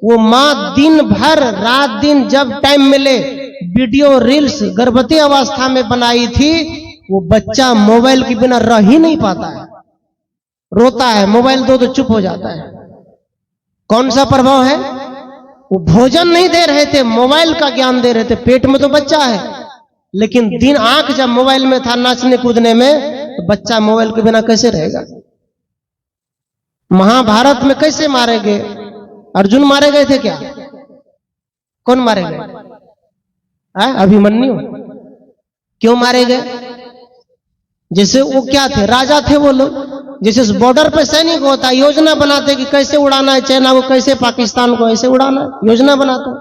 वो मां दिन भर रात दिन जब टाइम मिले वीडियो रील्स गर्भवती अवस्था में बनाई थी। वो बच्चा मोबाइल के बिना रह ही नहीं पाता है, रोता है, मोबाइल दो तो चुप हो जाता है। कौन सा प्रभाव है? वो भोजन नहीं दे रहे थे, मोबाइल का ज्ञान दे रहे थे। पेट में तो बच्चा है, लेकिन दिन आंख जब मोबाइल में था नाचने कूदने में, तो बच्चा मोबाइल के बिना कैसे रहेगा? महाभारत में कैसे मारे गए? अर्जुन मारे गए थे क्या? कौन मारे गए? अभिमन्यु। क्यों मारे गए? जैसे वो क्या थे? राजा थे वो लोग। जैसे बॉर्डर पे सैनिक होता है, योजना बनाते कि कैसे उड़ाना है चाइना को, कैसे पाकिस्तान को ऐसे उड़ाना है, योजना बनाते।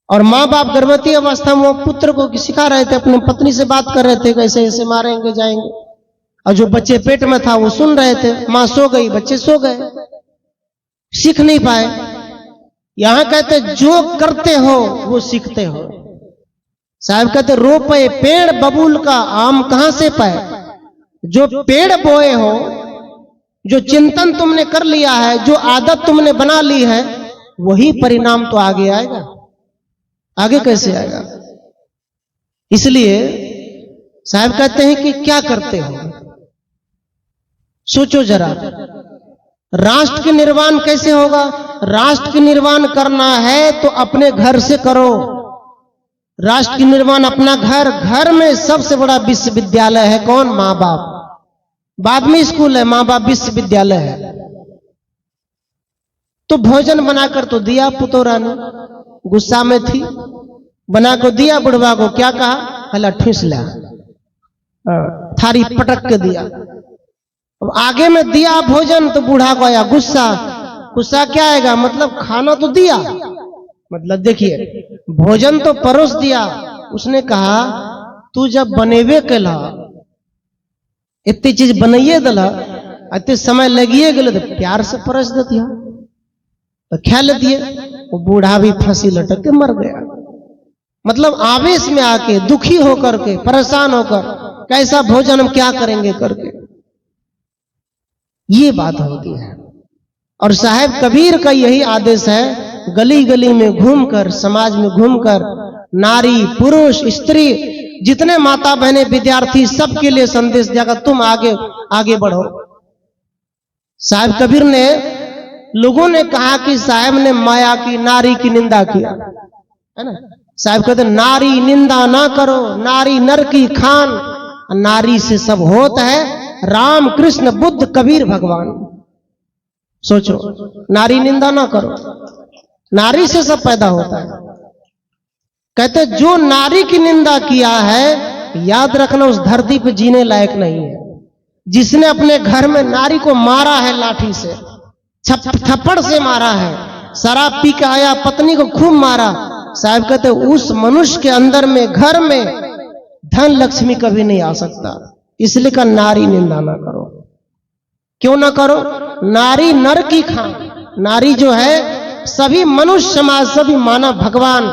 और माँ बाप गर्भवती अवस्था में वो पुत्र को सिखा रहे थे, अपनी पत्नी से बात कर रहे थे कैसे ऐसे मारेंगे जाएंगे। और जो बच्चे पेट में था वो सुन रहे थे। माँ सो गई, बच्चे सो गए, सीख नहीं पाए। यहां कहते जो करते हो वो सीखते हो। साहब कहते रो पे पेड़ बबूल का आम कहां से पाए? जो पेड़ बोए हो, जो चिंतन तुमने कर लिया है, जो आदत तुमने बना ली है, वही परिणाम तो आगे आएगा। आगे कैसे आएगा? इसलिए साहब कहते हैं कि क्या करते हो, सोचो जरा। राष्ट्र के निर्माण कैसे होगा? राष्ट्र के निर्माण करना है तो अपने घर से करो। राष्ट्र के निर्माण अपना घर, घर में सबसे बड़ा विश्वविद्यालय है कौन? मां बाप। बाद में स्कूल है, मां बाप विश्वविद्यालय है। तो भोजन बनाकर तो दिया, पुतोरा ने गुस्सा में थी, बना को दिया। बुढ़वा को क्या कहा? हला ठूस ला, थारी पटक के दिया। अब आगे में दिया भोजन तो बूढ़ा को आया गुस्सा। गुस्सा क्या आएगा? मतलब खाना तो दिया, मतलब देखिए भोजन तो परोस दिया। उसने कहा तू जब बनेवे कला, इतनी चीज बनाइए दला, इतने समय लगिए गए तो प्यार से परस देती है तो ख्या लेती है। वो बूढ़ा भी फांसी लटक के मर गया। मतलब आवेश में आके, दुखी होकर के, परेशान होकर, कैसा भोजन हम क्या करेंगे करके, ये बात होती है। और साहेब कबीर का यही आदेश है, गली गली में घूमकर, समाज में घूमकर, नारी पुरुष स्त्री जितने माता बहने विद्यार्थी सबके लिए संदेश दिया, तुम आगे आगे बढ़ो। साहेब कबीर ने, लोगों ने कहा कि साहेब ने माया की, नारी की निंदा किया, है ना। साहेब कहते नारी निंदा ना करो, नारी नर की खान, नारी से सब होता है, राम कृष्ण बुद्ध कबीर भगवान। सोचो, नारी निंदा ना करो, नारी से सब पैदा होता है। कहते जो नारी की निंदा किया है, याद रखना उस धरती पे जीने लायक नहीं है। जिसने अपने घर में नारी को मारा है लाठी से, थप्पड़ से मारा है, शराब पी के आया पत्नी को खूब मारा, साहब कहते उस मनुष्य के अंदर में, घर में धन लक्ष्मी कभी नहीं आ सकता। इसलिए का नारी निंदा ना करो। क्यों ना करो? नारी नर की खान। नारी जो है सभी मनुष्य समाज, सभी मानव भगवान,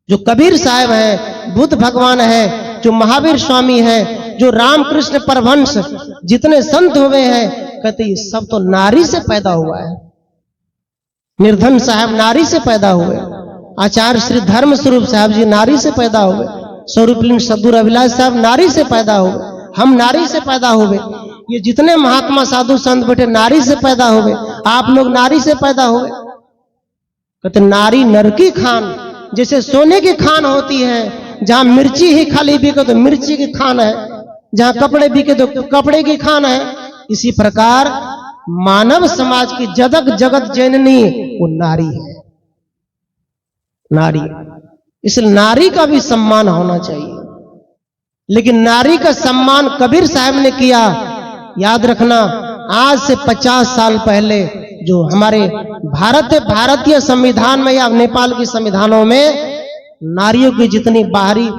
जो कबीर साहब है, बुद्ध भगवान है, जो महावीर स्वामी है, जो रामकृष्ण परमहंस, जितने संत हुए हैं, कहते ये सब तो नारी से पैदा हुआ है। निर्धन साहब नारी से पैदा हुए, आचार्य श्री धर्म स्वरूप साहब जी नारी से पैदा हुए, स्वरूपलिंग सद्गुरु अभिलाष साहब नारी से पैदा हुए, हम नारी से पैदा हुए, ये जितने महात्मा साधु संत बैठे नारी से पैदा हुए, आप लोग नारी से पैदा हुए। कहते नारी नर की खान। जैसे सोने की खान होती है, जहां मिर्ची ही खाली बिके तो मिर्ची की खान है, जहां कपड़े बिके तो कपड़े की खान है, इसी प्रकार मानव समाज की जगत जगत जननी वो नारी है, नारी। इसलिए नारी का भी सम्मान होना चाहिए। लेकिन नारी का सम्मान कबीर साहब ने किया। याद रखना, आज से 50 साल पहले जो हमारे भारतीय संविधान में या नेपाल के संविधानों में नारियों की जितनी बाहरी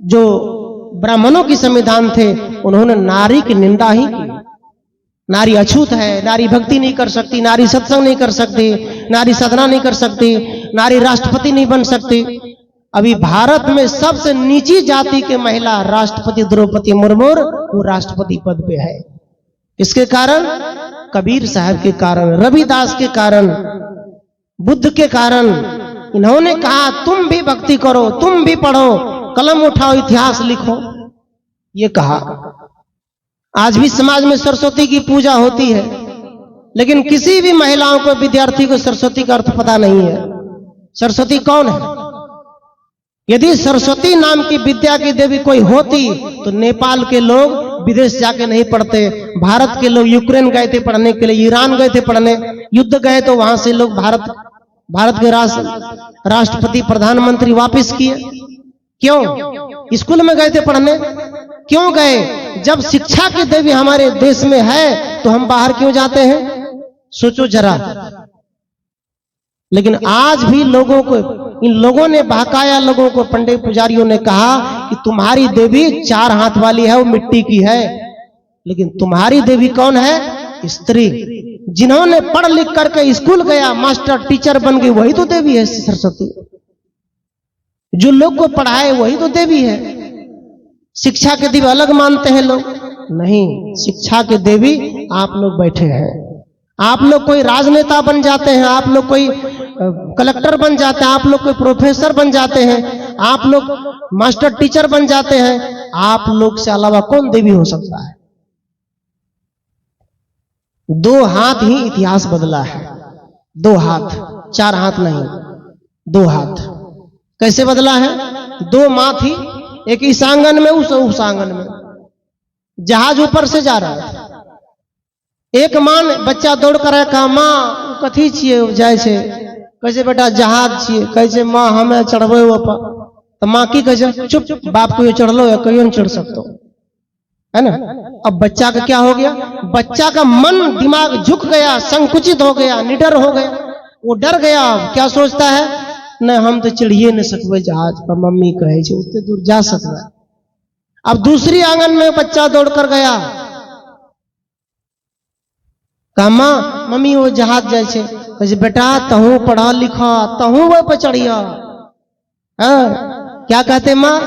जो ब्राह्मणों की संविधान थे, उन्होंने नारी की निंदा ही की। नारी अछूत है, नारी भक्ति नहीं कर सकती, नारी सत्संग नहीं कर सकती, नारी साधना नहीं कर सकती, नारी राष्ट्रपति नहीं बन सकती। अभी भारत में सबसे नीची जाति के महिला राष्ट्रपति द्रौपदी मुर्मू वो राष्ट्रपति पद पे है। इसके कारण कबीर साहब के कारण, रविदास के कारण, बुद्ध के कारण इन्होंने कहा तुम भी भक्ति करो, तुम भी पढ़ो, कलम उठाओ, इतिहास लिखो, ये कहा। आज भी समाज में सरस्वती की पूजा होती है, लेकिन किसी भी महिलाओं को, विद्यार्थी को सरस्वती का अर्थ पता नहीं है। सरस्वती कौन है? यदि सरस्वती नाम की विद्या की देवी कोई होती तो नेपाल के लोग विदेश जाके नहीं पढ़ते। भारत के लोग यूक्रेन गए थे पढ़ने के लिए, ईरान गए थे पढ़ने, युद्ध गए तो वहां से लोग भारत के राष्ट्रपति प्रधानमंत्री वापस किए। क्यों? स्कूल में गए थे पढ़ने। क्यों गए? जब शिक्षा की देवी हमारे देश में है तो हम बाहर क्यों जाते हैं? सोचो जरा। लेकिन आज भी लोगों को, इन लोगों ने बहकाया लोगों को। पंडित पुजारियों ने कहा कि तुम्हारी देवी 4 हाथ वाली है, वो मिट्टी की है, लेकिन तुम्हारी देवी कौन है? स्त्री। जिन्होंने पढ़ लिख करके स्कूल गया, मास्टर टीचर बन गई, वही तो देवी है सरस्वती। जो लोग को पढ़ाए वही तो देवी है। शिक्षा के देवी अलग मानते हैं लोग, नहीं, शिक्षा के देवी आप लोग बैठे हैं। आप लोग कोई राजनेता बन जाते हैं, आप लोग कोई कलेक्टर बन जाते हैं, आप लोग कोई प्रोफेसर बन जाते हैं, आप लोग मास्टर टीचर बन जाते हैं। आप लोग से अलावा कौन देवी हो सकता है? 2 हाथ ही इतिहास बदला है। 2 हाथ, 4 हाथ नहीं, 2 हाथ। कैसे बदला है? 2 माँ थी, एक इस आंगन में, उस आंगन में। जहाज ऊपर से जा रहा है, एक माँ ने, बच्चा दौड़ कर कहा माँ कथी छिए जाए छे? कैसे बेटा जहाज छिए। कैसे माँ हमें चढ़बे ऊपर? तो माँ की कैसे? चुप चुप, बाप को चढ़ लो या कहीं नहीं चढ़ सकते, है ना। अब बच्चा का क्या हो गया? बच्चा का मन दिमाग झुक गया, संकुचित हो गया, निडर हो गया, वो डर गया। क्या सोचता है? न हम तो चढ़िए न सकबे जहाज पर, मम्मी कहे छे उतने दूर जा सकता है। अब दूसरी आंगन में बच्चा दौड़ कर गया, कहा माँ मम्मी वो जहाज जाए छे। कैसे बेटा तहू पढ़ा लिखा, तहू वो पर चढ़िया। क्या कहते माँ?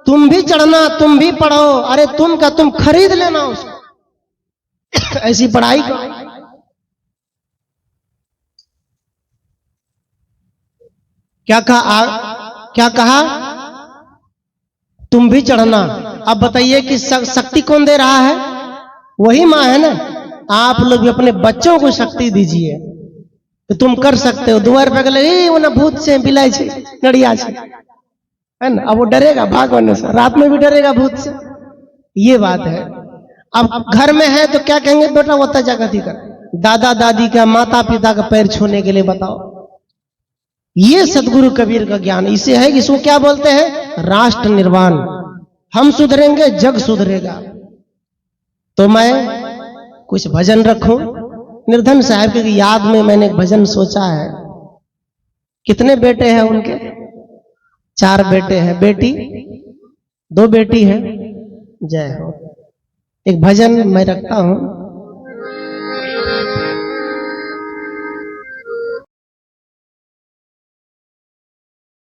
तुम भी चढ़ना, तुम भी पढ़ो। अरे तुम का तुम खरीद लेना उसको ऐसी पढ़ाई को। क्या कहा? तुम भी चढ़ना। अब बताइए कि शक्ति कौन दे रहा है? वही माँ है ना। आप लोग भी अपने बच्चों को शक्ति दीजिए कि तुम कर सकते हो। दुआर पे गले वो ना भूत से बिलाई छे, नड़िया छे, है ना। अब वो डरेगा भागने से, रात में भी डरेगा भूत से। ये बात है। अब घर में है तो क्या कहेंगे? बेटा वो तजागति कर, दादा दादी का, माता पिता का पैर छूने के लिए बताओ। ये सदगुरु कबीर का ज्ञान इसे है कि इसको क्या बोलते हैं? राष्ट्र निर्माण। हम सुधरेंगे, जग सुधरेगा। तो मैं कुछ भजन रखूं। निर्धन साहब की याद में मैंने एक भजन सोचा है। कितने बेटे हैं उनके? 4 बेटे हैं, बेटी 2 बेटी है। जय हो। एक भजन मैं रखता हूं।